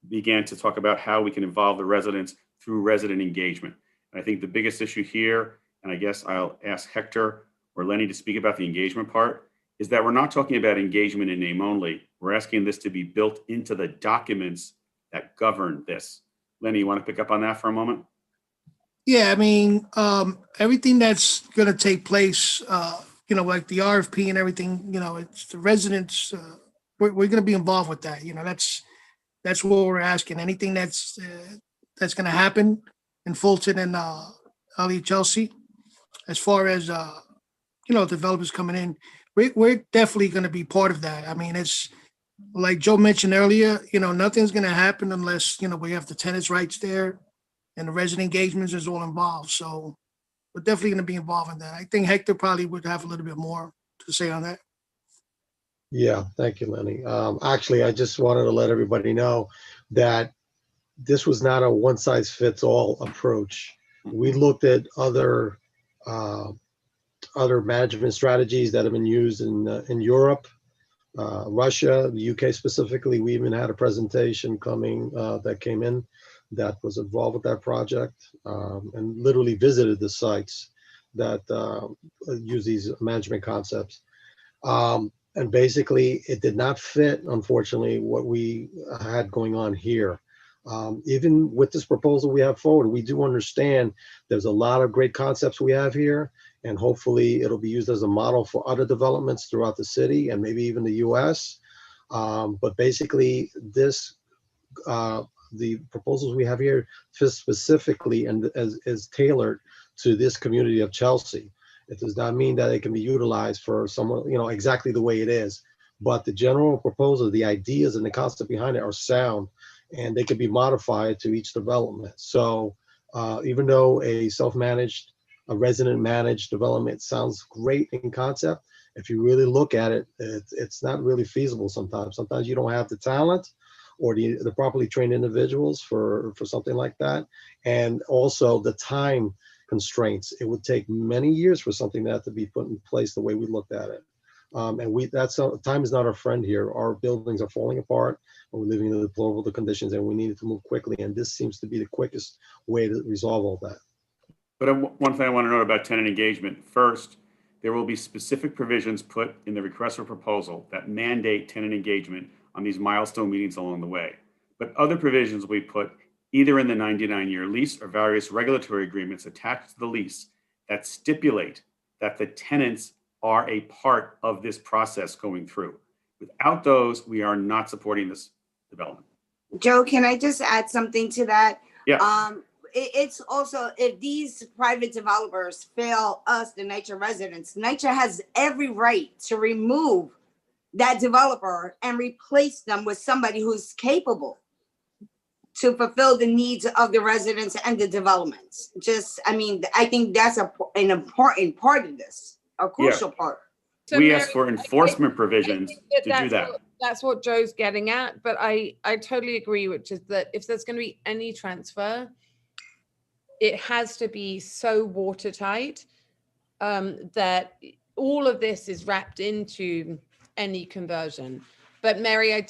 began to talk about how we can involve the residents through resident engagement. And I think the biggest issue here, and I guess I'll ask Hector or Lenny to speak about the engagement part, is that we're not talking about engagement in name only. We're asking this to be built into the documents that govern this. Lenny, you want to pick up on that for a moment? Yeah, I mean, everything that's going to take place, like the RFP and everything, it's the residents, we're going to be involved with that. That's what we're asking. Anything that's going to happen in Fulton and Chelsea, as far as, developers coming in, we're definitely going to be part of that. I mean, it's like Joe mentioned earlier, nothing's going to happen unless, we have the tenants' rights there and the resident engagements is all involved. So we're definitely going to be involved in that. I think Hector probably would have a little bit more to say on that. Yeah, thank you, Lenny. Actually, I just wanted to let everybody know that this was not a one-size-fits-all approach. We looked at other management strategies that have been used in Europe, Russia, the UK specifically. We even had a presentation that came in that was involved with that project, and literally visited the sites that use these management concepts. And basically, it did not fit, unfortunately, what we had going on here. Even with this proposal we have forward, we do understand there's a lot of great concepts we have here, and hopefully it'll be used as a model for other developments throughout the city and maybe even the US. But basically, the proposals we have here fit specifically and is tailored to this community of Chelsea. It does not mean that it can be utilized for someone, exactly the way it is. But the general proposal, the ideas and the concept behind it are sound, and they can be modified to each development. So even though a self-managed, a resident-managed development sounds great in concept, if you really look at it, it's not really feasible sometimes. Sometimes you don't have the talent or the properly trained individuals for something like that. And also the time constraints. It would take many years for something that to be put in place the way we looked at it. Time is not our friend here. Our buildings are falling apart, and we're living in deplorable conditions, and we needed to move quickly. And this seems to be the quickest way to resolve all that. But one thing I want to note about tenant engagement. First, there will be specific provisions put in the request for proposal that mandate tenant engagement on these milestone meetings along the way. But other provisions we put either in the 99-year lease or various regulatory agreements attached to the lease that stipulate that the tenants are a part of this process going through. Without those, we are not supporting this development. Joe, can I just add something to that? Yeah. It's also, if these private developers fail us, the NYCHA residents, NYCHA has every right to remove that developer and replace them with somebody who's capable to fulfill the needs of the residents and the developments. I think that's an important part of this, a crucial part. So we Mary, ask for enforcement provisions to do that. That's what Joe's getting at, but I totally agree, which is that if there's going to be any transfer, it has to be so watertight that all of this is wrapped into any conversion. But Mary,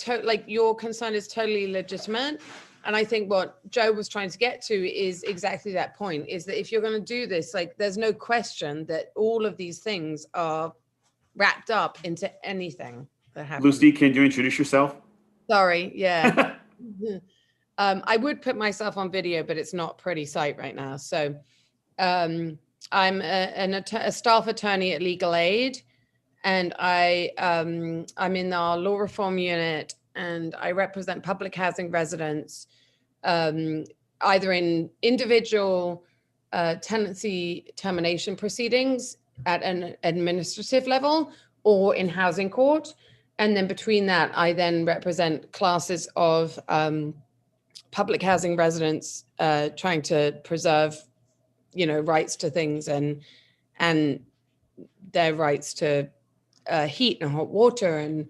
your concern is totally legitimate. And I think what Joe was trying to get to is exactly that point, is that if you're going to do this, like, there's no question that all of these things are wrapped up into anything that happens. Lucy, can you introduce yourself? Sorry, yeah. I would put myself on video, but it's not pretty sight right now. So I'm a staff attorney at Legal Aid, and I'm in our law reform unit, and I represent public housing residents, either in individual tenancy termination proceedings at an administrative level or in housing court. And then between that, I then represent classes of public housing residents trying to preserve, rights to things and their rights to heat and hot water.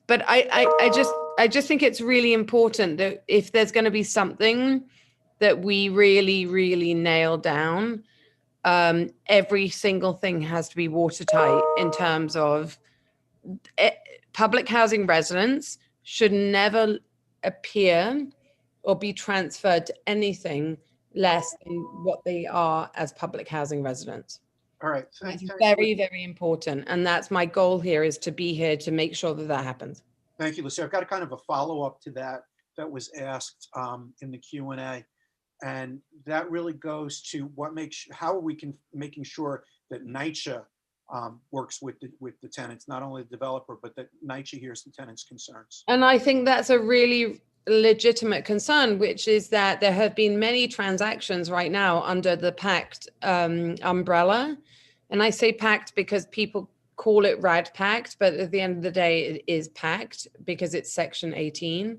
But I just think it's really important that if there's going to be something that we really, really nail down, every single thing has to be watertight in terms of public housing residents should never appear or be transferred to anything less than what they are as public housing residents. All right. It's very, very important. And that's my goal here, is to be here to make sure that that happens. Thank you, Lucy. I've got a kind of a follow-up to that was asked in the Q&A. And that really goes to how are we making sure that NYCHA works with the tenants, not only the developer, but that NYCHA hears the tenants' concerns. And I think that's a really legitimate concern, which is that there have been many transactions right now under the PACT umbrella. And I say PACT because people call it RAD PACT, but at the end of the day, it is PACT because it's Section 18.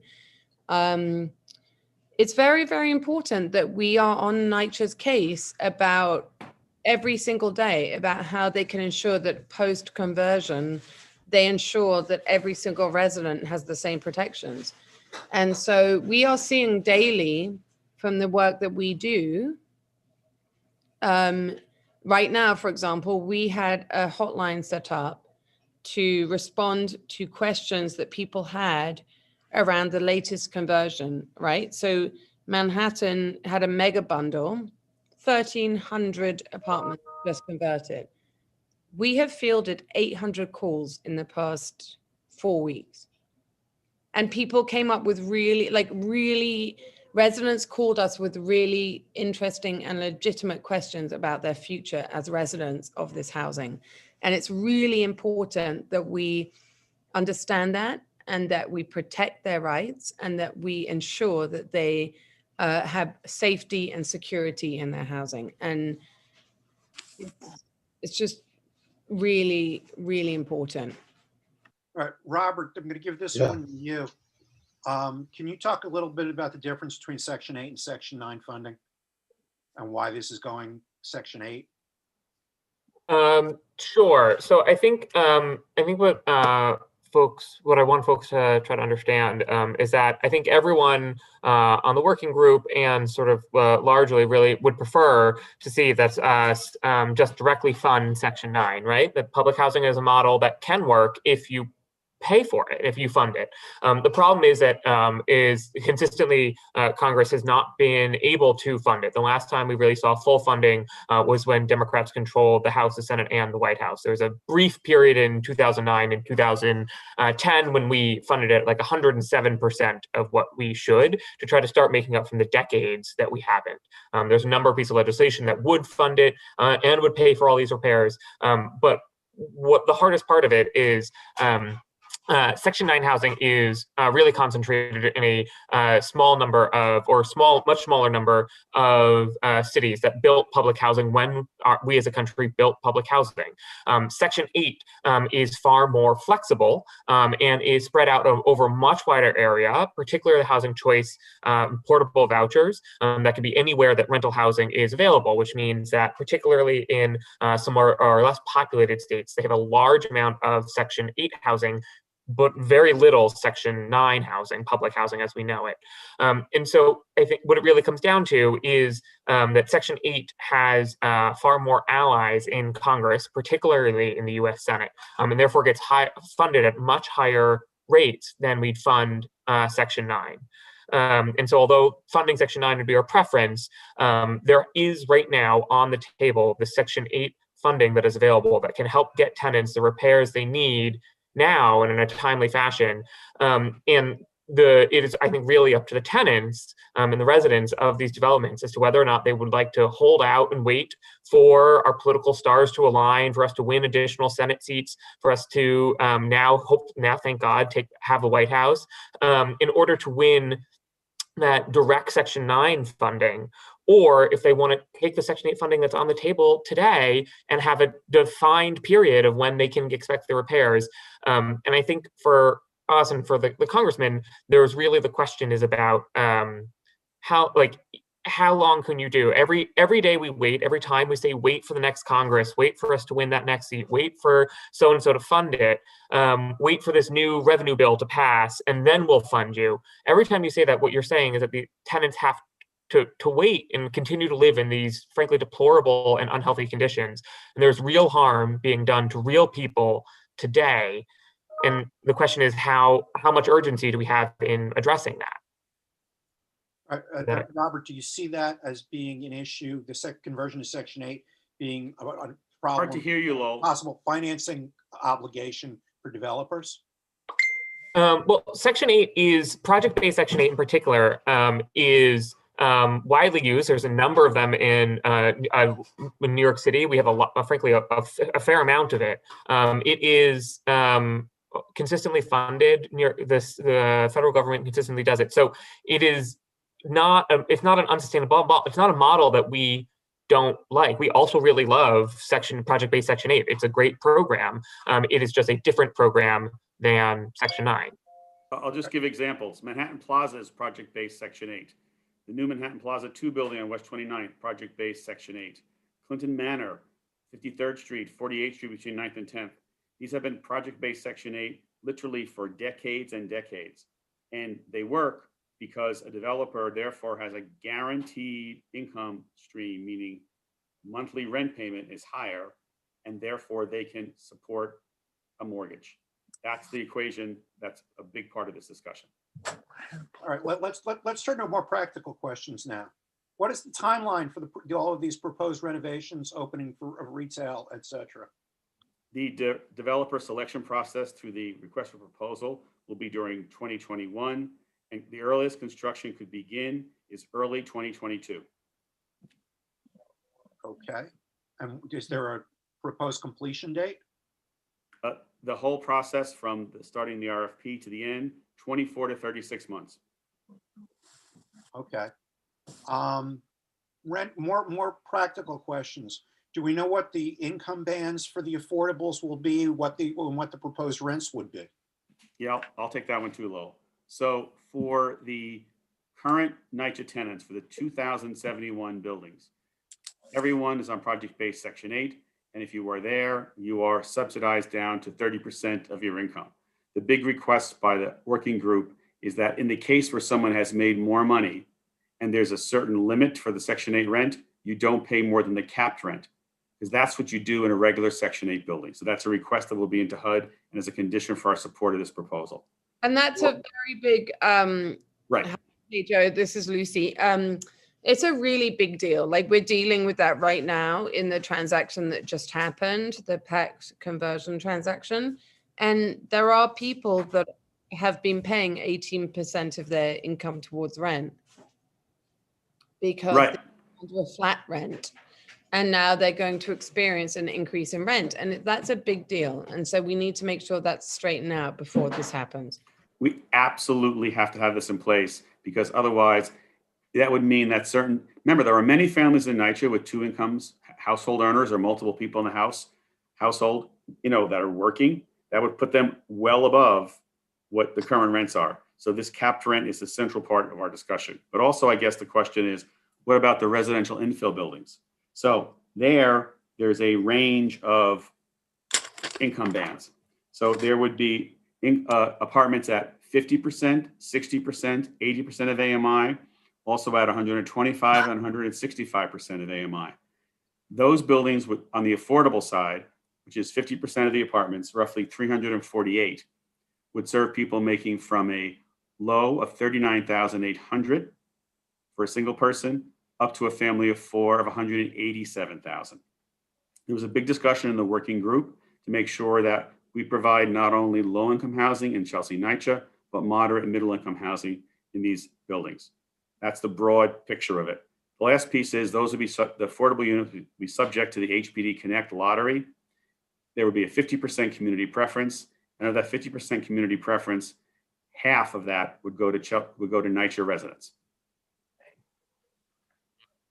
It's very, very important that we are on NYCHA's case about every single day about how they can ensure that post-conversion, they ensure that every single resident has the same protections. And so we are seeing daily from the work that we do. Right now, for example, we had a hotline set up to respond to questions that people had around the latest conversion, right? So Manhattan had a mega bundle, 1,300 apartments just converted. We have fielded 800 calls in the past 4 weeks. And people came up with really, residents called us with really interesting and legitimate questions about their future as residents of this housing. And it's really important that we understand that and that we protect their rights and that we ensure that they have safety and security in their housing. And it's just really, really important. All right, Robert, I'm going to give this one to you. Can you talk a little bit about the difference between Section 8 and Section 9 funding and why this is going Section 8? Sure. So I think what I want folks to try to understand is that I think everyone on the working group and sort of largely really would prefer to see that us just directly fund Section 9, right? That public housing is a model that can work if you pay for it, if you fund it. The problem is that consistently Congress has not been able to fund it. The last time we really saw full funding was when Democrats controlled the House, the Senate, and the White House. There was a brief period in 2009 and 2010 when we funded it like 107% of what we should, to try to start making up from the decades that we haven't. There's a number of pieces of legislation that would fund it and would pay for all these repairs. But what the hardest part of it is, Section 9 housing is really concentrated in a small number of, or much smaller number of cities that built public housing when we as a country built public housing. Section 8 is far more flexible and is spread out over a much wider area, particularly housing choice, portable vouchers that can be anywhere that rental housing is available, which means that particularly in some or less populated states, they have a large amount of Section 8 housing, but very little Section 9 housing, public housing as we know it. And so I think what it really comes down to is that Section 8 has far more allies in Congress, particularly in the US Senate, and therefore gets funded at much higher rates than we'd fund Section 9. And so although funding Section 9 would be our preference, there is right now on the table the Section 8 funding that is available that can help get tenants the repairs they need now and in a timely fashion. It is, I think, really up to the tenants and the residents of these developments as to whether or not they would like to hold out and wait for our political stars to align, for us to win additional Senate seats, for us to now, thank God, have a White House in order to win that direct Section 9 funding, or if they want to take the Section 8 funding that's on the table today and have a defined period of when they can expect the repairs. And I think for us and for the congressman, there's really the question is about how long can you do? Every day we wait, every time we say wait for the next Congress, wait for us to win that next seat, wait for so-and-so to fund it, wait for this new revenue bill to pass, and then we'll fund you. Every time you say that, what you're saying is that the tenants have to wait and continue to live in these frankly deplorable and unhealthy conditions. And there's real harm being done to real people today. And the question is how much urgency do we have in addressing that? Robert, do you see that as being an issue, the conversion to Section 8 being a problem? Hard to hear you, Lowell. Possible financing obligation for developers? Well, Section 8 is, project-based Section 8 in particular, is widely used. There's a number of them in New York City. We have frankly, a fair amount of it. It is consistently funded. The federal government consistently does it. So it is it's not an unsustainable model. It's not a model that we don't like. We also really love project-based Section 8. It's a great program. It is just a different program than Section 9. I'll just give examples. Manhattan Plaza is project-based Section 8. The new Manhattan Plaza 2 building on West 29th, project-based Section 8. Clinton Manor, 53rd Street, 48th Street between 9th and 10th. These have been project-based Section 8 literally for decades and decades. And they work because a developer therefore has a guaranteed income stream, meaning monthly rent payment is higher, and therefore they can support a mortgage. That's the equation. That's a big part of this discussion. All right, let's turn to more practical questions now. What is the timeline for all of these proposed renovations, opening for retail, et cetera? The developer selection process through the request for proposal will be during 2021. And the earliest construction could begin is early 2022. Okay. And is there a proposed completion date? The whole process from starting the RFP to the end, 24 to 36 months. Okay. More practical questions. Do we know what the income bands for the affordables will be, what the proposed rents would be? Yeah, I'll take that one too, Lowell. So for the current NYCHA tenants for the 2,071 buildings, everyone is on project-based Section 8. And if you are there, you are subsidized down to 30% of your income. The big request by the working group is that in the case where someone has made more money and there's a certain limit for the Section 8 rent, you don't pay more than the capped rent, because that's what you do in a regular Section 8 building. So that's a request that will be into HUD and is a condition for our support of this proposal. And that's a very big, right. Hey, Joe, this is Lucy. It's a really big deal. Like, we're dealing with that right now in the transaction that just happened, the PACT conversion transaction. And there are people that have been paying 18% of their income towards rent because they're under a flat rent. And now they're going to experience an increase in rent. And that's a big deal. And so we need to make sure that's straightened out before this happens. We absolutely have to have this in place, because otherwise that would mean that remember, there are many families in NYCHA with 2 incomes, household earners or multiple people in the household, that are working. That would put them well above what the current rents are. So this capped rent is the central part of our discussion. But also, I guess the question is, what about the residential infill buildings? So there's a range of income bands. So there would be apartments at 50%, 60%, 80% of AMI, also at 125 and 165% of AMI. Those buildings on the affordable side, which is 50% of the apartments, roughly 348, would serve people making from a low of 39,800 for a single person, up to a family of 4 of 187,000. There was a big discussion in the working group to make sure that we provide not only low-income housing in Chelsea NYCHA, but moderate and middle-income housing in these buildings. That's the broad picture of it. The last piece is those would be the affordable units would be subject to the HPD Connect lottery. There would be a 50% community preference, and of that 50% community preference, half of that would go to NYCHA residents.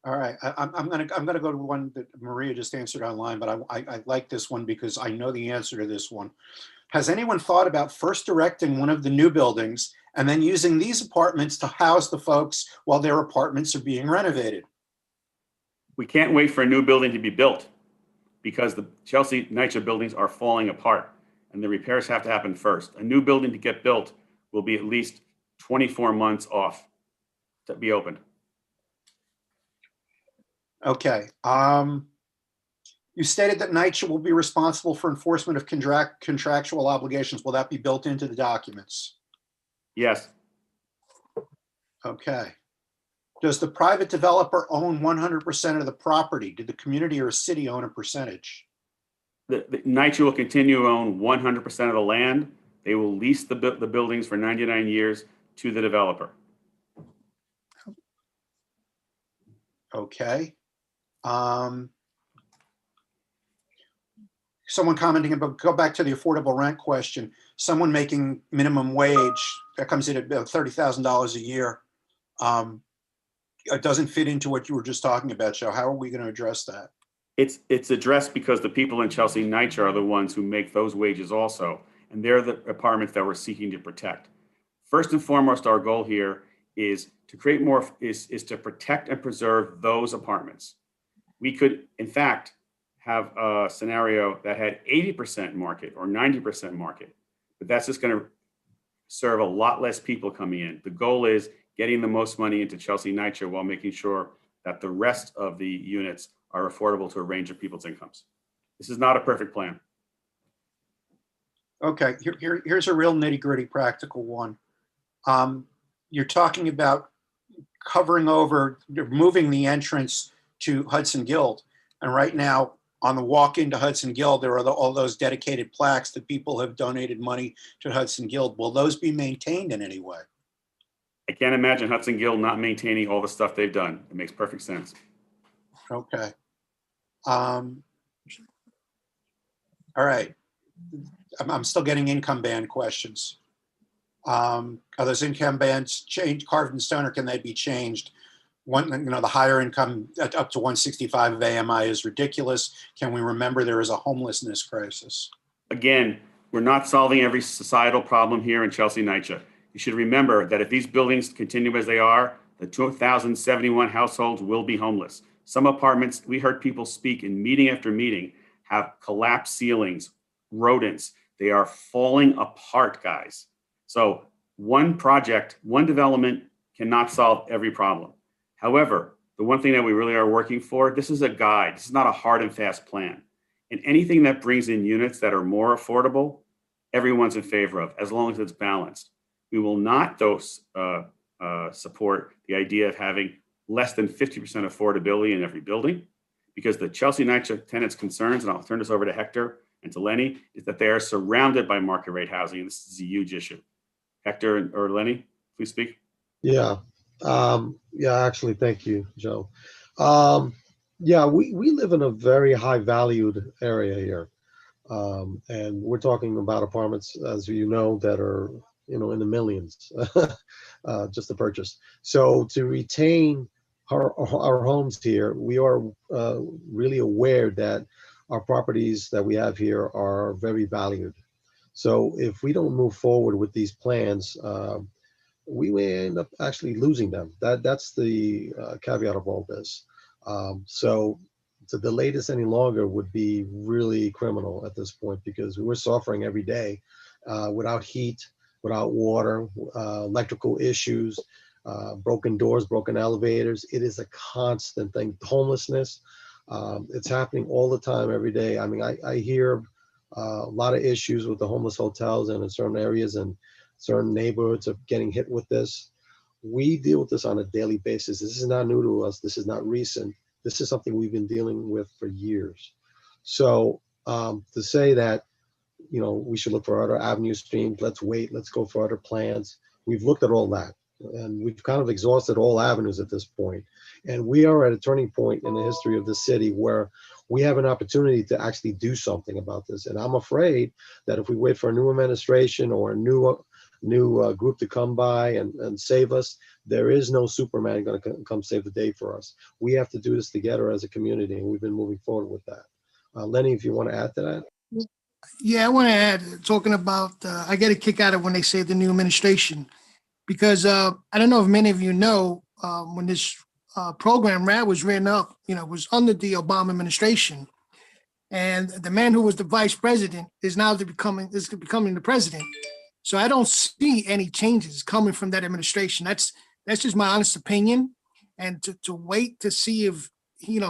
All right, I'm gonna go to one that Maria just answered online, but I like this one because I know the answer to this one. Has anyone thought about first directing one of the new buildings and then using these apartments to house the folks while their apartments are being renovated? We can't wait for a new building to be built because the Chelsea NYCHA buildings are falling apart and the repairs have to happen first. A new building to get built will be at least 24 months off to be opened. Okay. You stated that NYCHA will be responsible for enforcement of contractual obligations. Will that be built into the documents? Yes. Okay. Does the private developer own 100% of the property? Did the community or city own a percentage? The NYCHA will continue to own 100% of the land. They will lease the buildings for 99 years to the developer. Okay. Someone commenting about, go back to the affordable rent question. Someone making minimum wage that comes in at about $30,000 a year. It doesn't fit into what you were just talking about, Joe. How are we going to address that? It's addressed because the people in Chelsea NYCHA are the ones who make those wages also, and they're the apartments that we're seeking to protect. First and foremost, our goal here is to create more, is to protect and preserve those apartments. We could, in fact, have a scenario that had 80% market or 90% market, but that's just going to serve a lot less people coming in. The goal is getting the most money into Chelsea NYCHA while making sure that the rest of the units are affordable to a range of people's incomes. This is not a perfect plan. Okay, here's a real nitty-gritty practical one. You're talking about covering over, moving the entrance to Hudson Guild. And right now, on the walk into Hudson Guild, there are all those dedicated plaques that people have donated money to Hudson Guild. Will those be maintained in any way? I can't imagine Hudson Guild not maintaining all the stuff they've done. It makes perfect sense. Okay. All right. I'm still getting income band questions. Are those income bands changed, carved in stone, or can they be changed? One, the higher income up to 165 of AMI is ridiculous. Can we remember there is a homelessness crisis? Again, we're not solving every societal problem here in Chelsea NYCHA. You should remember that if these buildings continue as they are, the 2,071 households will be homeless. Some apartments, we heard people speak in meeting after meeting, have collapsed ceilings, rodents. They are falling apart, guys. So one project, one development cannot solve every problem. However, the one thing that we really are working for, this is a guide. This is not a hard and fast plan. And anything that brings in units that are more affordable, everyone's in favor of, as long as it's balanced. We will not support the idea of having less than 50% affordability in every building, because the Chelsea NYCHA tenants' concerns, and I'll turn this over to Hector and to Lenny, is that they are surrounded by market rate housing. This is a huge issue. Hector or Lenny, please speak. Yeah. Actually, thank you, Joe. We live in a very high valued area here. And we're talking about apartments, as you know, that are, in the millions just to purchase. So to retain our homes here, we are really aware that our properties that we have here are very valued. So if we don't move forward with these plans, we may end up actually losing them. That's the caveat of all this. So to delay this any longer would be really criminal at this point, because we're suffering every day without heat, without water, electrical issues, broken doors, broken elevators. It is a constant thing. Homelessness, it's happening all the time, every day. I mean, I hear a lot of issues with the homeless hotels and in certain areas, and certain neighborhoods are getting hit with this. We deal with this on a daily basis. This is not new to us. This is not recent. This is something we've been dealing with for years. So to say that, we should look for other avenue streams, let's wait, let's go for other plans. We've looked at all that, and we've kind of exhausted all avenues at this point. And we are at a turning point in the history of the city where we have an opportunity to actually do something about this. And I'm afraid that if we wait for a new administration or a new group to come by and save us, there is no Superman going to come save the day for us. We have to do this together as a community, and we've been moving forward with that. Lenny, if you want to add to that. Yeah, I want to add, talking about, I get a kick out of when they say the new administration, because I don't know if many of you know, when this program RAD was written up, was under the Obama administration. And the man who was the vice president is now becoming the president. So I don't see any changes coming from that administration. That's just my honest opinion. And to wait to see if, he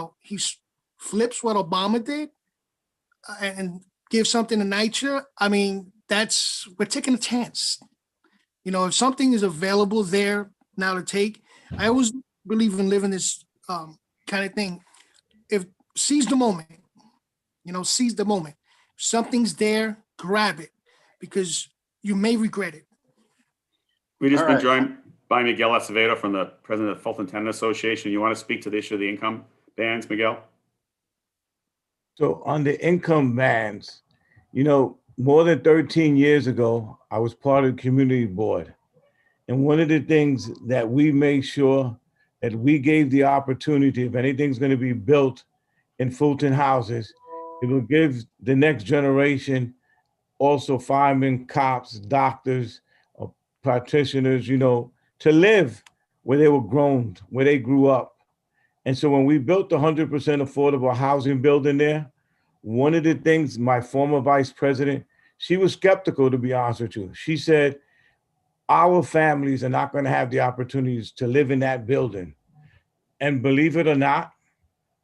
flips what Obama did and give something to NYCHA, I mean, we're taking a chance. If something is available there now to take, I always believe in living this kind of thing. If seize the moment, seize the moment. If something's there, grab it, because you may regret it. We just All been right. joined by Miguel Acevedo from the president of the Fulton Tenant Association. You want to speak to the issue of the income bands, Miguel? So on the income bands, more than 13 years ago, I was part of the community board. And one of the things that we made sure that we gave the opportunity, if anything's going to be built in Fulton houses, it will give the next generation, also firemen, cops, doctors, practitioners, to live where they were grown, where they grew up. And so when we built the 100% affordable housing building there, one of the things my former vice president, she was skeptical, to be honest with you. She said, our families are not going to have the opportunities to live in that building. And believe it or not,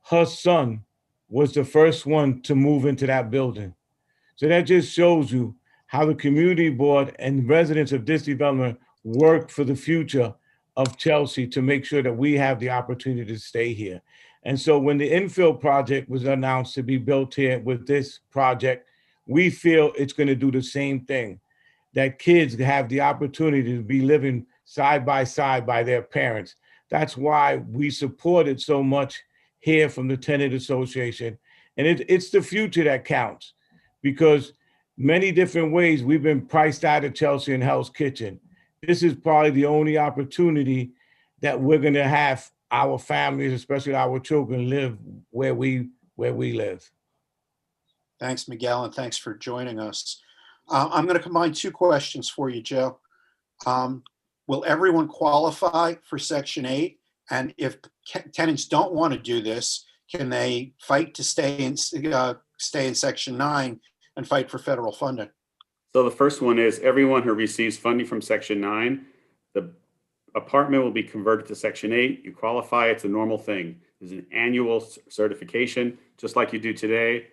her son was the first one to move into that building. So that just shows you how the community board and residents of this development work for the future of Chelsea to make sure that we have the opportunity to stay here. And so when the infill project was announced to be built here with this project, we feel it's going to do the same thing, that kids have the opportunity to be living side by their parents. That's why we support it so much here from the Tenant Association. And it's the future that counts, because many different ways we've been priced out of Chelsea and Hell's Kitchen. This is probably the only opportunity that we're going to have our families, especially our children, live where we live. Thanks, Miguel, and thanks for joining us. I'm going to combine two questions for you, Joe. Will everyone qualify for Section 8? And if tenants don't want to do this, can they fight to stay in Section 9 and fight for federal funding? So the first one is everyone who receives funding from Section 9, the apartment will be converted to Section 8. You qualify, it's a normal thing. There's an annual certification, just like you do today.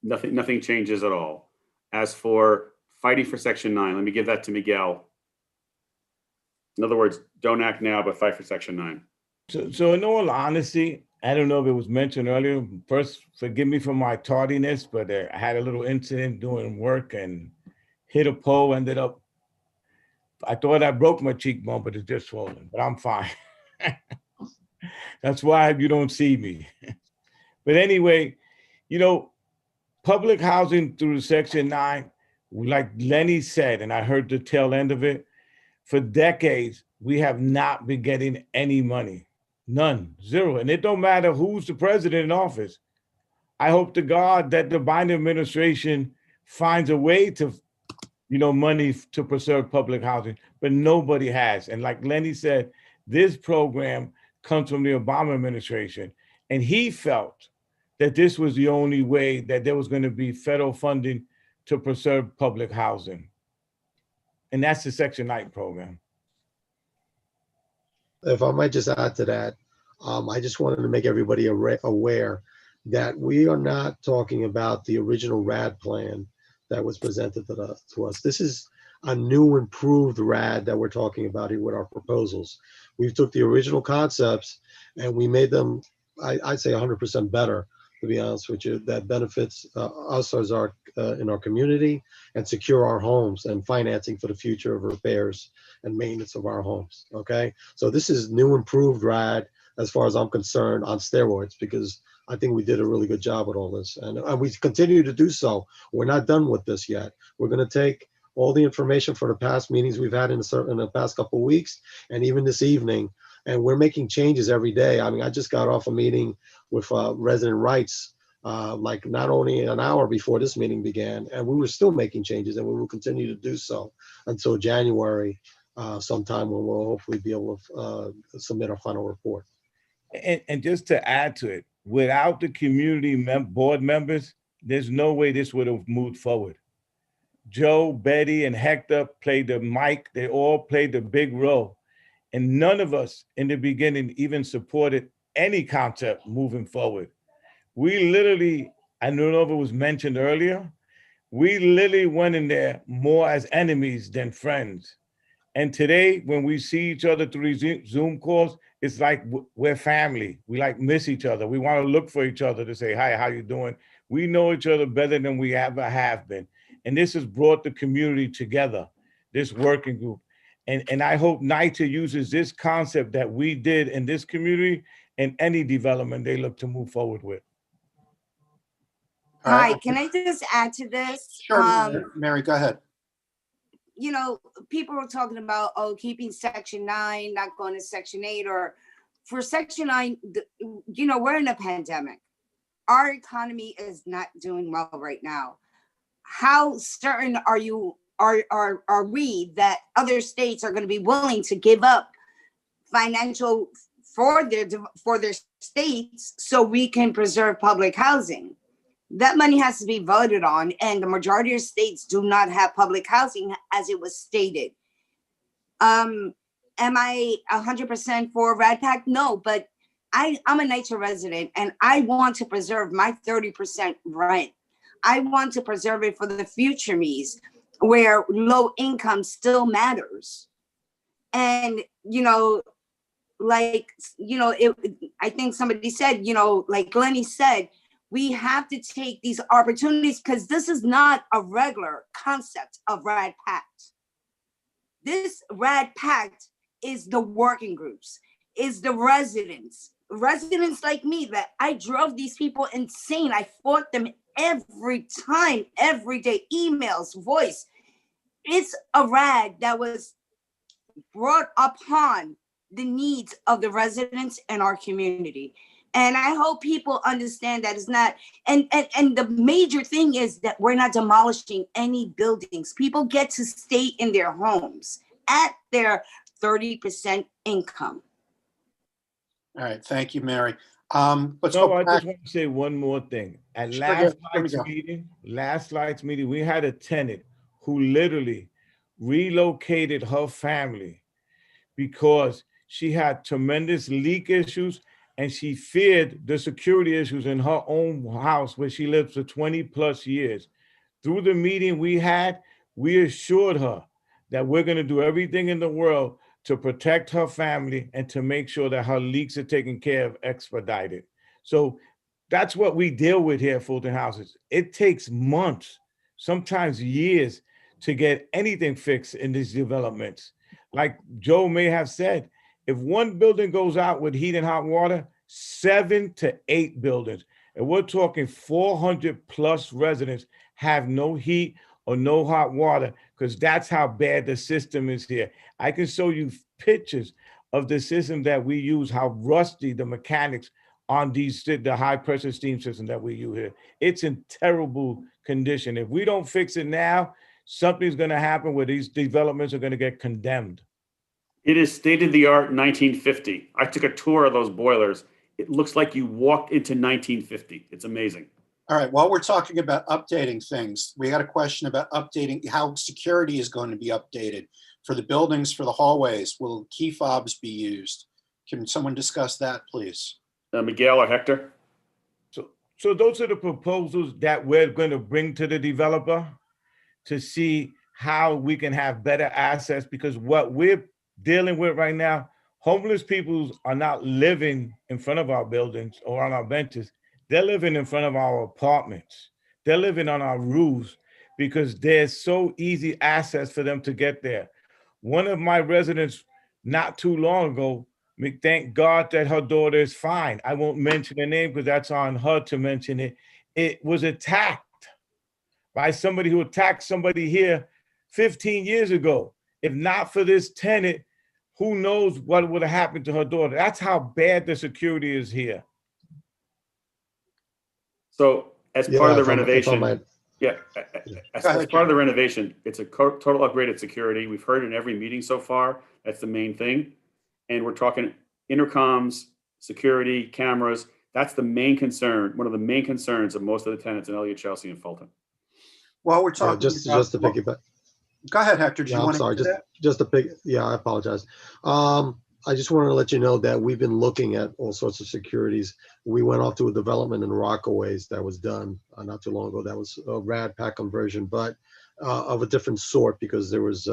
Nothing changes at all. As for fighting for Section 9, let me give that to Miguel. In other words, don't act now, but fight for Section 9. So in all honesty, I don't know if it was mentioned earlier. First, forgive me for my tardiness, but I had a little incident doing work and hit a pole, ended up, I thought I broke my cheekbone, but it's just swollen, but I'm fine. That's why you don't see me. But anyway, public housing through Section 9, like Lenny said, and I heard the tail end of it, for decades, we have not been getting any money. None, zero. And it don't matter who's the president in office. I hope to God that the Biden administration finds a way to, money to preserve public housing, but nobody has. And like Lenny said, this program comes from the Obama administration. And he felt that this was the only way that there was going to be federal funding to preserve public housing. And that's the Section 9 program. If I might just add to that, I just wanted to make everybody aware that we are not talking about the original RAD plan that was presented to us. This is a new improved RAD that we're talking about here with our proposals. We took the original concepts and we made them, I'd say 100% better, to be honest with you, that benefits us as in our community and secure our homes and financing for the future of repairs and maintenance of our homes. Okay, so this is new improved RAD as far as I'm concerned on steroids, because I think we did a really good job with all this, and we continue to do so. We're not done with this yet. We're going to take all the information from the past meetings we've had in the past couple of weeks, and even this evening, and we're making changes every day. I mean, I just got off a meeting with resident rights, like not only an hour before this meeting began, and we were still making changes, and we will continue to do so until January, sometime when we'll hopefully be able to submit our final report. And just to add to it, without the community board members, there's no way this would have moved forward. Joe, Betty, and Hector played the mic. They all played the big role. And none of us in the beginning even supported any concept moving forward. We literally, I don't know if it was mentioned earlier, we literally went in there more as enemies than friends. And today, when we see each other through these Zoom calls, it's like we're family. We like miss each other. We want to look for each other to say, hi, how you doing? We know each other better than we ever have been. And this has brought the community together, this working group. And I hope NYCHA uses this concept that we did in this community in any development they look to move forward with. Hi, can I just add to this? Sure, Mary, go ahead. You know, people were talking about, oh, keeping Section 9, not going to Section 8, or for Section 9, you know, we're in a pandemic. Our economy is not doing well right now. How certain are we that other states are going to be willing to give up financial for their states so we can preserve public housing? That money has to be voted on, and the majority of states do not have public housing as it was stated. Am I 100% for Rad Pack? No, but I'm a NYCHA resident and I want to preserve my 30% rent. I want to preserve it for the future me's where low income still matters. And, you know, like, you know, I think somebody said, you know, like Lenny said, we have to take these opportunities because this is not a regular concept of Rad Pact. This Rad Pact is the working groups, is the residents like me that I drove these people insane. I fought them every time, every day, emails, voice. It's a Rad that was brought upon the needs of the residents in our community. And I hope people understand that it's not, and the major thing is that we're not demolishing any buildings. People get to stay in their homes at their 30% income. All right, thank you, Mary. I just want to say one more thing. At last night's meeting, we had a tenant who literally relocated her family because she had tremendous leak issues and she feared the security issues in her own house where she lived for 20 plus years. Through the meeting we had, we assured her that we're going to do everything in the world to protect her family and to make sure that her leaks are taken care of expedited. So that's what we deal with here at Fulton Houses. It takes months, sometimes years, to get anything fixed in these developments. Like Joe may have said, if one building goes out with heat and hot water, 7 to 8 buildings, and we're talking 400 plus residents have no heat or no hot water, because that's how bad the system is here. I can show you pictures of the system that we use, how rusty the mechanics on the high pressure steam system that we use here. It's in terrible condition. If we don't fix it now, something's gonna happen where these developments are gonna get condemned. It is state-of-the-art 1950. I took a tour of those boilers. It looks like you walked into 1950. It's amazing. All right, while we're talking about updating things, we got a question about updating how security is going to be updated for the buildings, for the hallways. Will key fobs be used? Can someone discuss that, please? Miguel or Hector? So those are the proposals that we're going to bring to the developer to see how we can have better access, because what we're dealing with right now, homeless people are not living in front of our buildings or on our benches. They're living in front of our apartments. They're living on our roofs because there's so easy access for them to get there. One of my residents not too long ago, thank God that her daughter is fine. I won't mention her name because that's on her to mention it. It was attacked by somebody who attacked somebody here 15 years ago. If not for this tenant, who knows what would have happened to her daughter. That's how bad the security is here. So as part of the renovation, Yeah. as part of the renovation, it's a total upgraded security. We've heard in every meeting so far, that's the main thing. And we're talking intercoms, security, cameras. That's the main concern, one of the main concerns of most of the tenants in Elliott, Chelsea, and Fulton. While we're talking just about, to piggyback. Go ahead, Hector. Do you want to do that? Just to pick. Yeah, I apologize. I just wanted to let you know that we've been looking at all sorts of securities. We went off to a development in Rockaways that was done not too long ago. That was a rad pack conversion, but of a different sort, because there was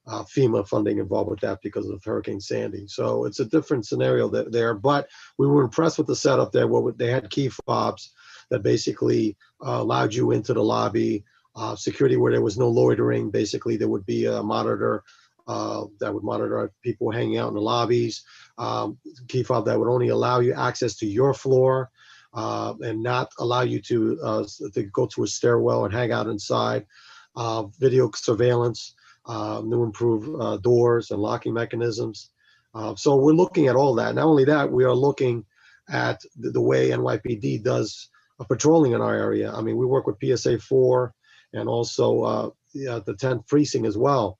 FEMA funding involved with that because of Hurricane Sandy. So it's a different scenario there, but we were impressed with the setup there. They had key fobs that basically allowed you into the lobby, security where there was no loitering. Basically, there would be a monitor that would monitor people hanging out in the lobbies, key fob that would only allow you access to your floor and not allow you to go to a stairwell and hang out inside. Video surveillance, new improved doors and locking mechanisms. So we're looking at all that. Not only that, we are looking at the way NYPD does patrolling in our area. I mean, we work with PSA4 and also the 10th precinct as well.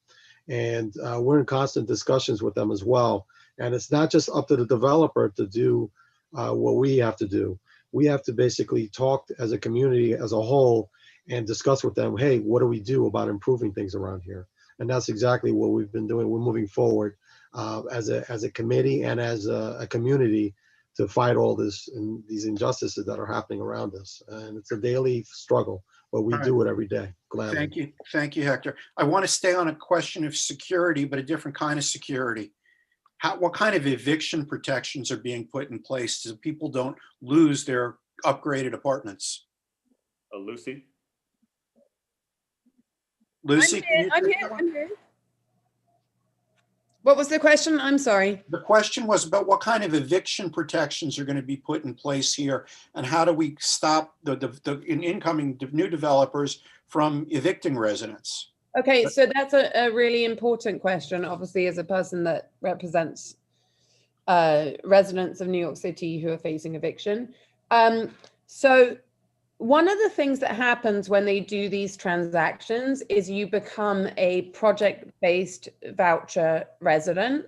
And we're in constant discussions with them as well. And it's not just up to the developer to do what we have to do. We have to basically talk as a community as a whole and discuss with them, hey, what do we do about improving things around here? And that's exactly what we've been doing. We're moving forward as a committee and as a community to fight all this and these injustices that are happening around us. And it's a daily struggle, but we do it every day, gladly. Thank you, Hector. I want to stay on a question of security, but a different kind of security. What kind of eviction protections are being put in place so people don't lose their upgraded apartments? Lucy? Lucy? I'm here. What was the question? I'm sorry. The question was about what kind of eviction protections are going to be put in place here, and how do we stop the incoming new developers from evicting residents? Okay, so that's a really important question, obviously, as a person that represents residents of New York City who are facing eviction. So one of the things that happens when they do these transactions is you become a project-based voucher resident,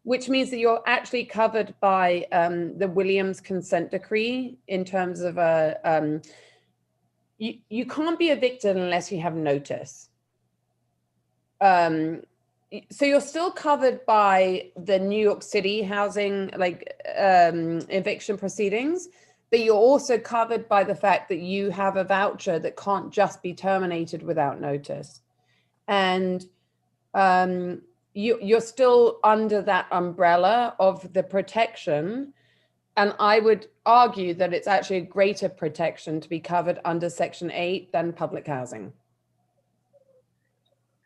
which means that you're actually covered by the Williams consent decree in terms of you can't be evicted unless you have notice. So you're still covered by the New York City housing eviction proceedings, but you're also covered by the fact that you have a voucher that can't just be terminated without notice. And you're still under that umbrella of the protection. And I would argue that it's actually a greater protection to be covered under Section 8 than public housing.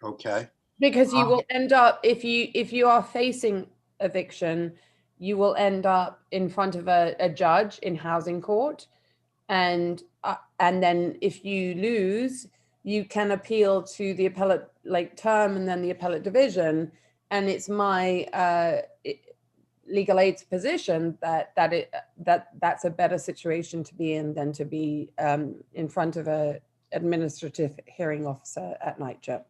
Okay. Because you will end up, if you are facing eviction, you will end up in front of a judge in housing court, and then if you lose, you can appeal to the appellate term and then the appellate division. And it's my legal aid's position that's a better situation to be in than to be in front of a administrative hearing officer at NYCHA.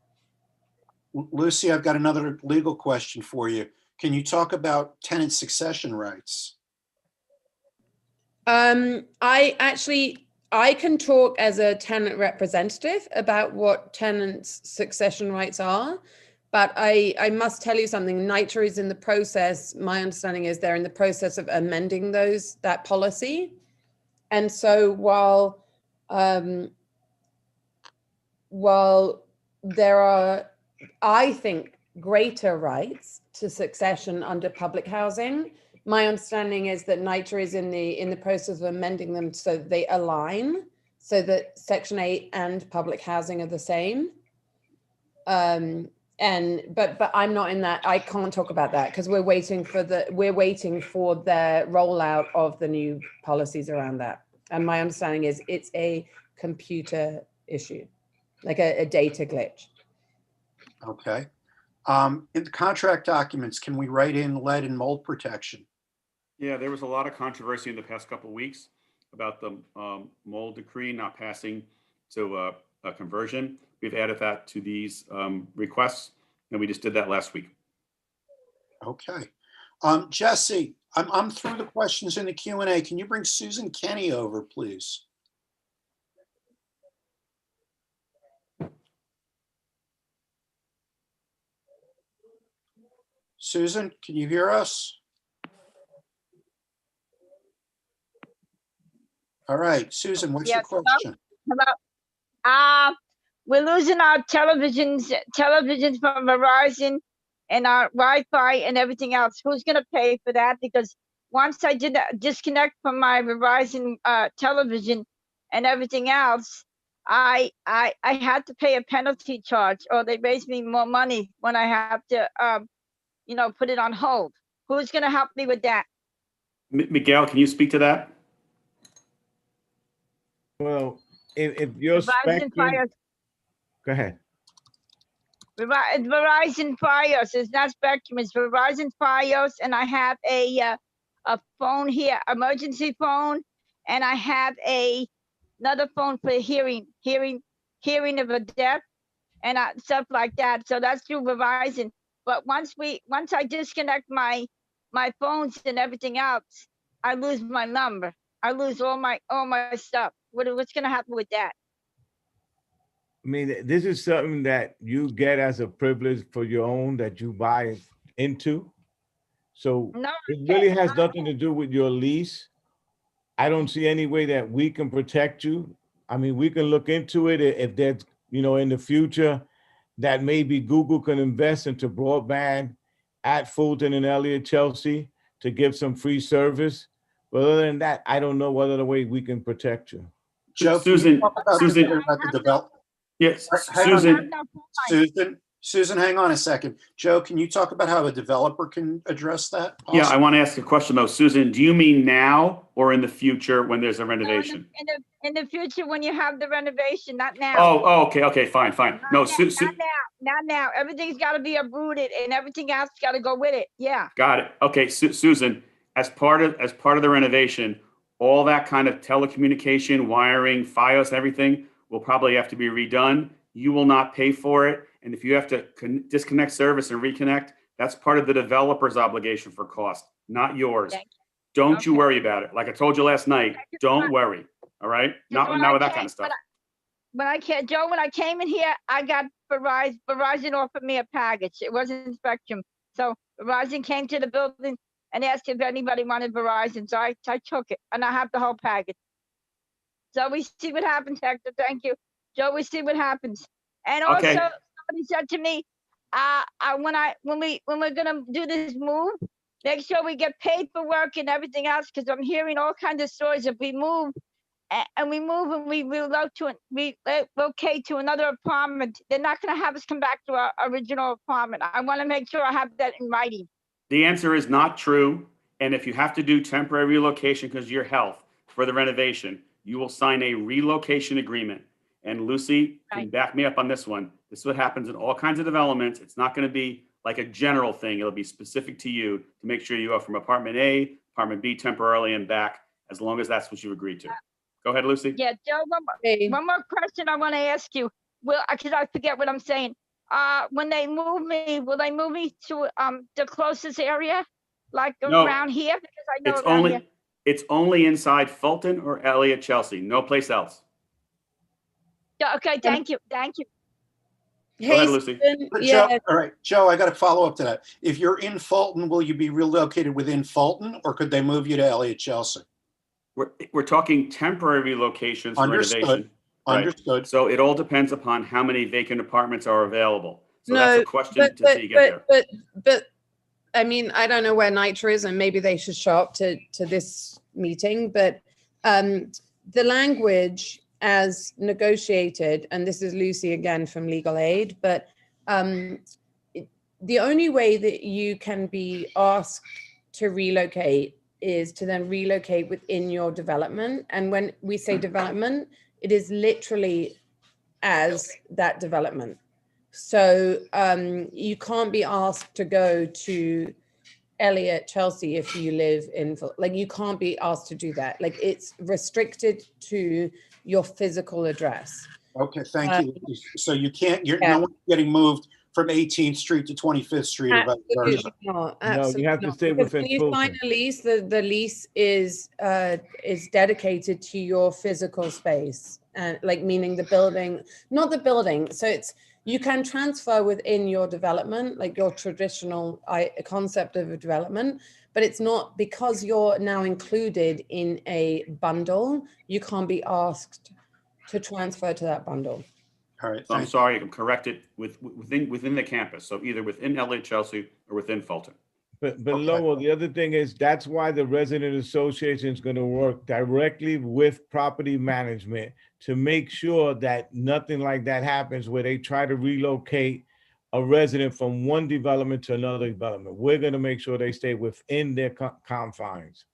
Lucy, I've got another legal question for you. Can you talk about tenant succession rights? I can talk as a tenant representative about what tenants' succession rights are, but I must tell you something. NYCHA is in the process, my understanding is they're in the process of amending that policy. And so while there are, I think, greater rights to succession under public housing. My understanding is that NYCHA is in the process of amending them so that they align, so that Section 8 and public housing are the same. But I'm not in that. I can't talk about that because we're waiting for the rollout of the new policies around that. And my understanding is it's a computer issue, like a data glitch. Okay. In the contract documents, can we write in lead and mold protection? Yeah, there was a lot of controversy in the past couple of weeks about the mold decree not passing to a conversion. We've added that to these requests, and we just did that last week. Okay. Jesse, I'm through the questions in the Q&A. Can you bring Susan Kenny over, please? Susan, can you hear us? All right, Susan, what's your Yes, hello? question? Hello. We're losing our televisions from Verizon and our Wi-Fi and everything else. Who's going to pay for that? Because once I did disconnect from my Verizon television and everything else, I had to pay a penalty charge, or they raised me more money when I have to, put it on hold. Who's going to help me with that? Miguel, can you speak to that? Well, if your Verizon spectrum, Fios. go ahead. It's Verizon Fios. It's not Spectrum. It's Verizon Fios, and I have a phone here, emergency phone, and I have another phone for hearing of a deaf, and stuff like that. So that's through Verizon. But once I disconnect my phones and everything else, I lose my number. I lose all my stuff. What's going to happen with that? I mean, this is something that you get as a privilege for your own that you buy into. So No, it really has nothing to do with your lease. I don't see any way that we can protect you. I mean, we can look into it if there's, in the future that maybe Google can invest into broadband at Fulton and Elliott Chelsea to give some free service. But other than that, I don't know what other way we can protect you. Joe, Susan, yes, Susan, hang on a second. Joe, can you talk about how a developer can address that? Yeah, I want to ask a question though. Susan, do you mean now or in the future when there's a renovation? In the future, when you have the renovation, not now. Oh, okay, fine. No, Not now. Everything's got to be uprooted, and everything else got to go with it. Yeah. got it. Okay, Susan, as part of the renovation, all that kind of telecommunication, wiring, FiOS, everything will probably have to be redone. You will not pay for it. And if you have to disconnect service and reconnect, that's part of the developer's obligation for cost, not yours. Don't you worry about it. Like I told you last night, don't worry. All right? Not with that kind of stuff. When I came in here, I got Verizon. Verizon offered me a package. It wasn't Spectrum. So Verizon came to the building and asked if anybody wanted Verizon. So I took it, and I have the whole package. So we see what happens, Hector. Thank you. Joe, we see what happens. And also, somebody said to me, when we're gonna do this move, make sure we get paid for work and everything else, because I'm hearing all kinds of stories. If we move and we relocate to another apartment, they're not gonna have us come back to our original apartment. I want to make sure I have that in writing. The answer is not true. And if you have to do temporary relocation because of your health for the renovation, you will sign a relocation agreement. And Lucy can back me up on this one. This is what happens in all kinds of developments. It's not going to be like a general thing. It'll be specific to you to make sure you go from apartment A, apartment B temporarily and back, as long as that's what you agreed to. Go ahead, Lucy. Yeah, Joe, one more question I want to ask you. Because I forget what I'm saying. When they move me, will they move me to the closest area, like around here? Because I know it's only inside Fulton or Elliott Chelsea, no place else. Yeah, okay, thank you. Go ahead, Lucy. Joe, all right, Joe, I got to follow up to that. If you're in Fulton, will you be relocated within Fulton, or could they move you to Elliott Chelsea? We're talking temporary relocations for renovation. Right. Understood. So it all depends upon how many vacant apartments are available. So that's No, a question until you get there. but I mean, I don't know where NYCHA is, and maybe they should show up to this meeting, but the language as negotiated, and this is Lucy again from Legal Aid, but the only way that you can be asked to relocate is to then relocate within your development. And when we say development, it is literally as that development. So you can't be asked to go to Elliott, Chelsea, if you live in, like, you can't be asked to do that. Like, it's restricted to your physical address. Okay, thank you. So you can't, yeah. no one's getting moved from 18th Street to 25th Street or vice versa. Absolutely not. No, you Absolutely have to not. stay Because within when you sign Fulton. a lease, the lease is dedicated to your physical space, and like, meaning the building, not the building. So it's, you can transfer within your development, like your traditional concept of a development, but it's not, because you're now included in a bundle, you can't be asked to transfer to that bundle. All right, So I'm thank you. sorry, I can correct it within the campus. So either within Elliott, Chelsea, or within Fulton. But Okay. Lowell, the other thing is, that's why the resident association is going to work directly with property management to make sure that nothing like that happens where they try to relocate a resident from one development to another development. We're going to make sure they stay within their confines.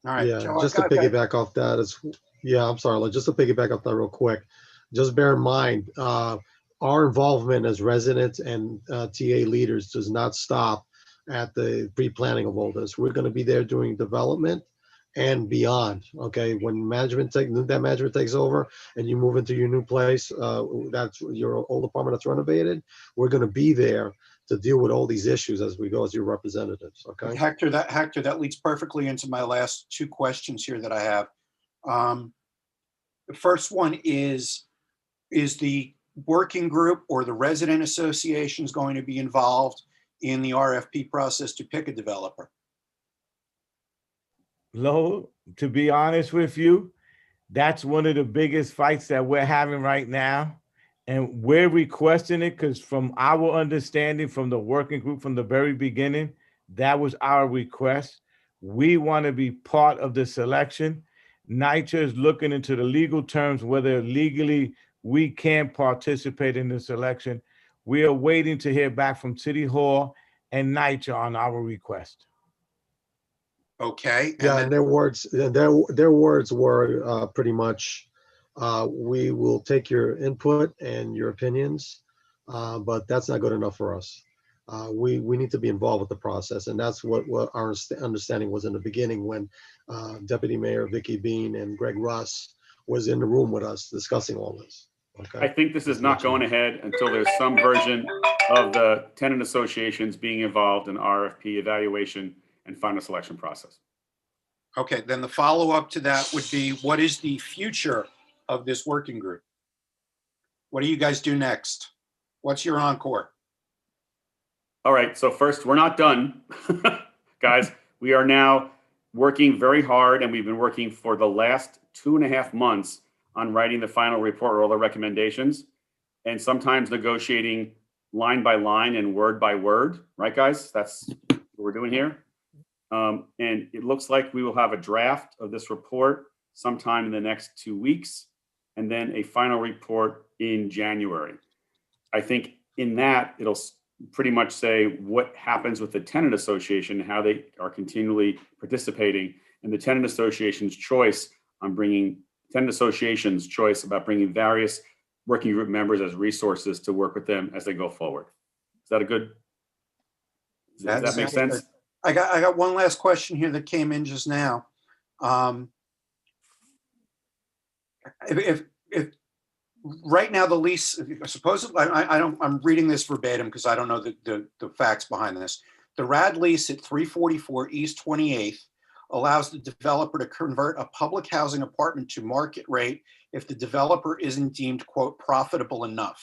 All right, Yeah, Joe, just to I got- piggyback off that, I'm sorry, just to piggyback off that real quick. Just bear in mind, our involvement as residents and TA leaders does not stop at the pre-planning of all this. We're going to be there during development and beyond. Okay, when that management takes over and you move into your new place, that's your old apartment that's renovated. We're going to be there to deal with all these issues as we go as your representatives. Okay. Hector, that leads perfectly into my last two questions here that I have. The first one is the working group or the resident associations going to be involved in the RFP process to pick a developer? Lowell, to be honest with you, that's one of the biggest fights that we're having right now. And we're requesting it because from our understanding from the working group from the very beginning, that was our request. We want to be part of the selection. NYCHA is looking into the legal terms, whether legally we can participate in the selection. We are waiting to hear back from City Hall and NYCHA on our request. Okay. Yeah, and their words were pretty much, we will take your input and your opinions, but that's not good enough for us. We need to be involved with the process, and that's what our understanding was in the beginning when Deputy Mayor Vicky Bean and Greg Russ was in the room with us discussing all this. Okay. I think this is not going ahead until there's some version of the tenant associations being involved in RFP evaluation and final selection process. Okay, then the follow-up to that would be, what is the future of this working group? What do you guys do next? What's your encore? All right, so first, we're not done, guys. We are now working very hard, and we've been working for the last 2.5 months on writing the final report or all the recommendations, and sometimes negotiating line by line and word by word, right, guys? That's what we're doing here. And it looks like we will have a draft of this report sometime in the next 2 weeks, and then a final report in January. I think in that, it'll pretty much say what happens with the tenant association, how they are continually participating, and the tenant association's choice about bringing various working group members as resources to work with them as they go forward. Is that a good? Does that make sense? I got one last question here that came in just now. If right now the lease, supposedly, I'm reading this verbatim because I don't know the facts behind this. The RAD lease at 344 East 28th allows the developer to convert a public housing apartment to market rate if the developer isn't deemed, quote, profitable enough.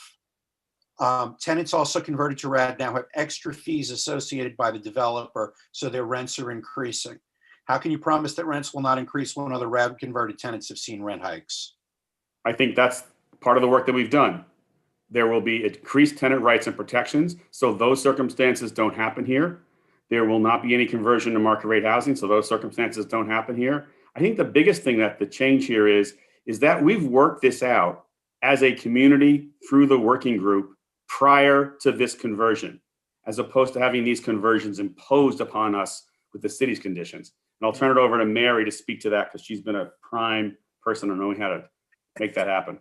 Tenants also converted to RAD now have extra fees associated by the developer, so their rents are increasing. How can you promise that rents will not increase when other RAD converted tenants have seen rent hikes? I think that's part of the work that we've done. There will be increased tenant rights and protections, so those circumstances don't happen here. There will not be any conversion to market rate housing, so those circumstances don't happen here. I think the biggest thing that the change here is that we've worked this out as a community through the working group prior to this conversion, as opposed to having these conversions imposed upon us with the city's conditions. And I'll turn it over to Mary to speak to that because she's been a prime person on knowing how to make that happen.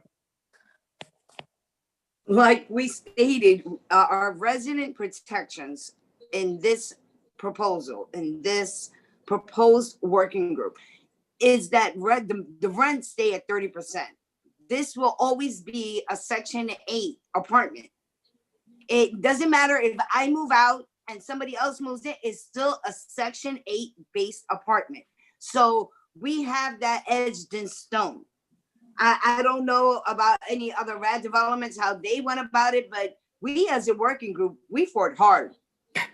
Like we stated, our resident protections in this proposal, in this proposed working group, is that the rent stay at 30%. This will always be a Section 8 apartment. It doesn't matter if I move out and somebody else moves in, it's still a Section 8 based apartment. So we have that edged in stone. I don't know about any other rad developments, how they went about it, but we as a working group, we fought hard.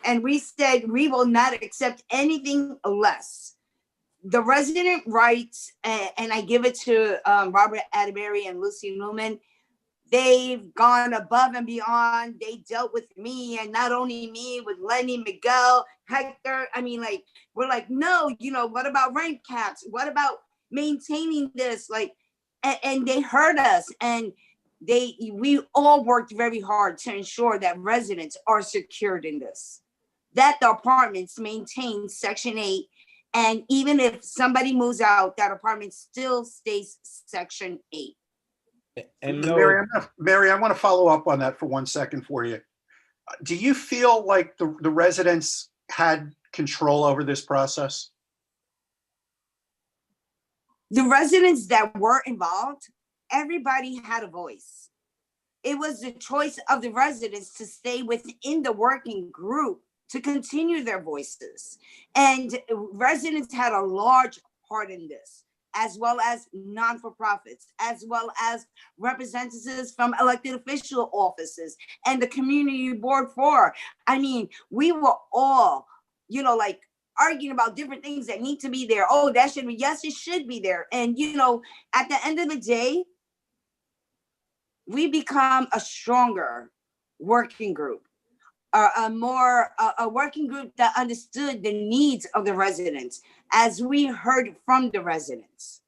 And we said we will not accept anything less. The resident rights, and I give it to Robert Atterbury and Lucy Newman, they've gone above and beyond. They dealt with me, and not only me, with Lenny, Miguel, Hector. I mean, like, we're like, no, what about rent caps? What about maintaining this? Like, and they heard us, and we all worked very hard to ensure that residents are secured in this, that the apartments maintain Section 8, and even if somebody moves out, that apartment still stays Section 8. And Mary, I want to follow up on that for 1 second for you. Do you feel like the residents had control over this process? The residents that were involved, everybody had a voice. It was the choice of the residents to stay within the working group to continue their voices. And residents had a large part in this, as well as non-for-profits, as well as representatives from elected official offices and the community board for. I mean, we were all, like, arguing about different things that need to be there. Oh, that should be, yes, it should be there. And, at the end of the day, we become a stronger working group, a working group that understood the needs of the residents as we heard from the residents.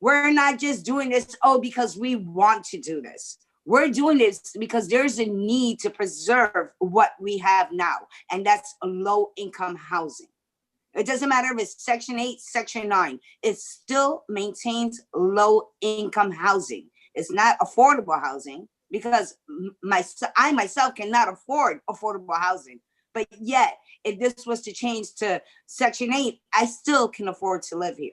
We're not just doing this, because we want to do this. We're doing this because there's a need to preserve what we have now, and that's a low-income housing. It doesn't matter if it's Section 8, Section 9, it still maintains low-income housing. It's not affordable housing because I myself cannot afford affordable housing. But yet, if this was to change to Section 8, I still can afford to live here.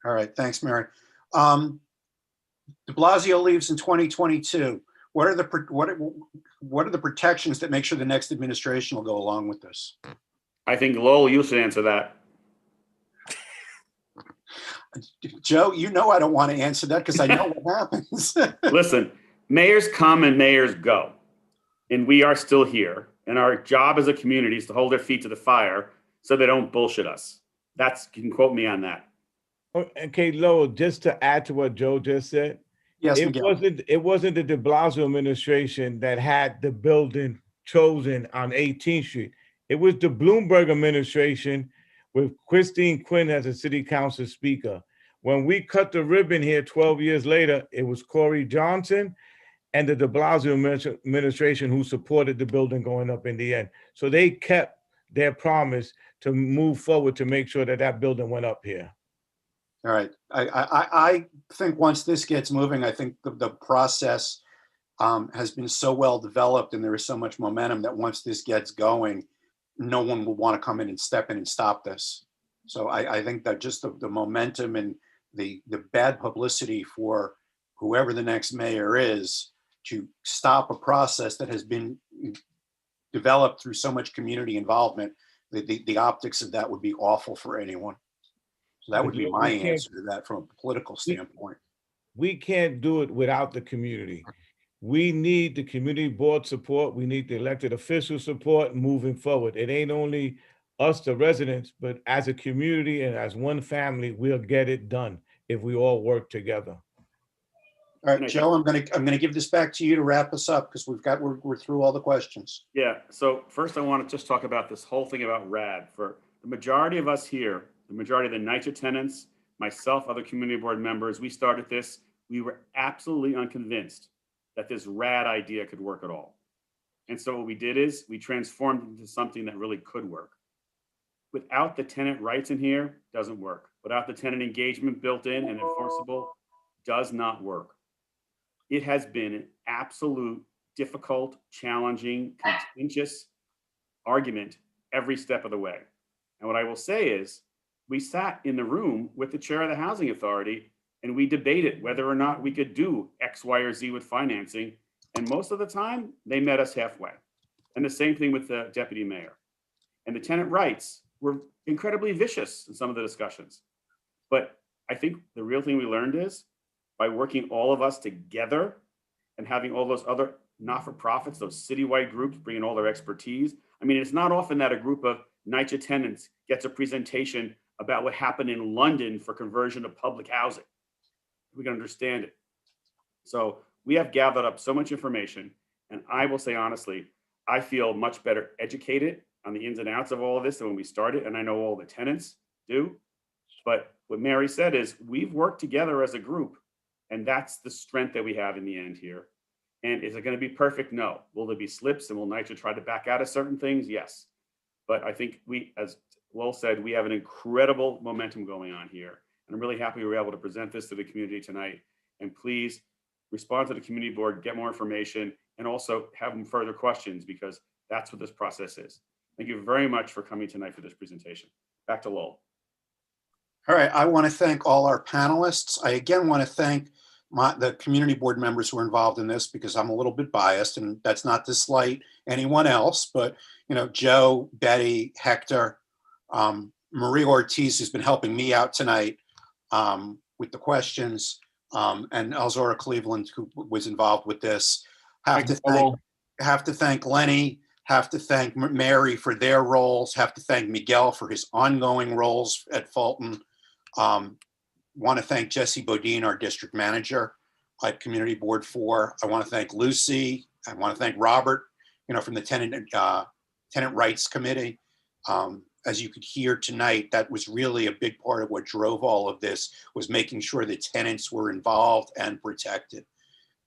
All right, thanks, Mary. De Blasio leaves in 2022. What are the protections that make sure the next administration will go along with this? I think Lowell, you should answer that. Joe, I don't want to answer that because I know what happens. Listen, mayors come and mayors go, and we are still here. And our job as a community is to hold their feet to the fire so they don't bullshit us. You can quote me on that. Okay, Lowell, just to add to what Joe just said, yes, it wasn't the de Blasio administration that had the building chosen on 18th Street. It was the Bloomberg administration with Christine Quinn as a city council speaker. When we cut the ribbon here 12 years later, it was Corey Johnson and the de Blasio administration who supported the building going up in the end. So they kept their promise to move forward to make sure that that building went up here. All right. I think once this gets moving, I think the process has been so well developed and there is so much momentum that once this gets going, no one will want to come in and step in and stop this. So I think that just the momentum and the bad publicity for whoever the next mayor is to stop a process that has been developed through so much community involvement, the optics of that would be awful for anyone. So that would be my answer to that from a political standpoint. We can't do it without the community. We need the community board support. We need the elected official support moving forward. It ain't only us, the residents, but as a community and as one family, we'll get it done if we all work together. All right, Joe, I'm gonna give this back to you to wrap us up because we're through all the questions. Yeah, so first I want to just talk about this whole thing about RAD. For the majority of us here, the majority of the NYCHA tenants, myself, other community board members, we started this, we were absolutely unconvinced that this RAD idea could work at all. And so what we did is we transformed it into something that really could work. Without the tenant rights in here, doesn't work. Without the tenant engagement built in and enforceable, does not work. It has been an absolute difficult, challenging, contentious argument every step of the way. And what I will say is, we sat in the room with the chair of the housing authority and we debated whether or not we could do X, Y, or Z with financing. And most of the time, they met us halfway. And the same thing with the deputy mayor. And the tenant rights were incredibly vicious in some of the discussions. But I think the real thing we learned is by working all of us together and having all those other not-for-profits, those citywide groups bringing all their expertise. I mean, it's not often that a group of NYCHA tenants gets a presentation about what happened in London for conversion to public housing. We can understand it. So we have gathered up so much information, and I will say honestly, I feel much better educated on the ins and outs of all of this than when we started, and I know all the tenants do. But what Mary said is we've worked together as a group, and that's the strength that we have in the end here. And is it going to be perfect? No. Will there be slips and will NYCHA try to back out of certain things? Yes. But I think we, as Lowell said, we have an incredible momentum going on here. And I'm really happy we were able to present this to the community tonight. And please respond to the community board, get more information, and also have them further questions because that's what this process is. Thank you very much for coming tonight for this presentation. Back to Lowell. All right, I want to thank all our panelists. I again want to thank the community board members who are involved in this because I'm a little bit biased, and that's not to slight anyone else, but you know, Joe, Betty, Hector, Marie Ortiz, who's been helping me out tonight with the questions, and Elzora Cleveland, who was involved with this. Have to thank Lenny, have to thank Mary for their roles, have to thank Miguel for his ongoing roles at Fulton. Want to thank Jesse Bodine, our district manager at Community Board 4. I want to thank Lucy. I want to thank Robert, you know, from the Tenant Rights Committee. As you could hear tonight, that was really a big part of what drove all of this, was making sure that tenants were involved and protected.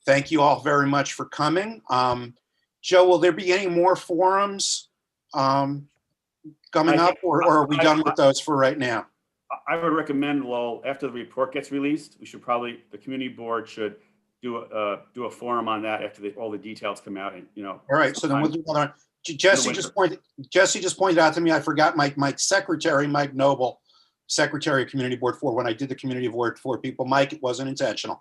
Thank you all very much for coming. Joe, will there be any more forums coming up, or are we done with those for right now? I would recommend, Lowell, after the report gets released, we should probably, the community board should do a forum on that after all the details come out. And you know. All right, so then we'll do another. Jesse just pointed out to me, I forgot my secretary, Mike Noble, secretary of Community Board 4, when I did the Community Board 4 people. Mike, it wasn't intentional.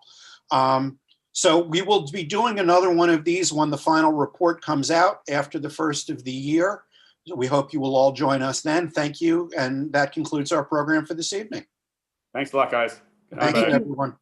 So we will be doing another one of these when the final report comes out after the first of the year. So we hope you will all join us then. Thank you. And that concludes our program for this evening. Thanks a lot, guys. Thank you, everyone.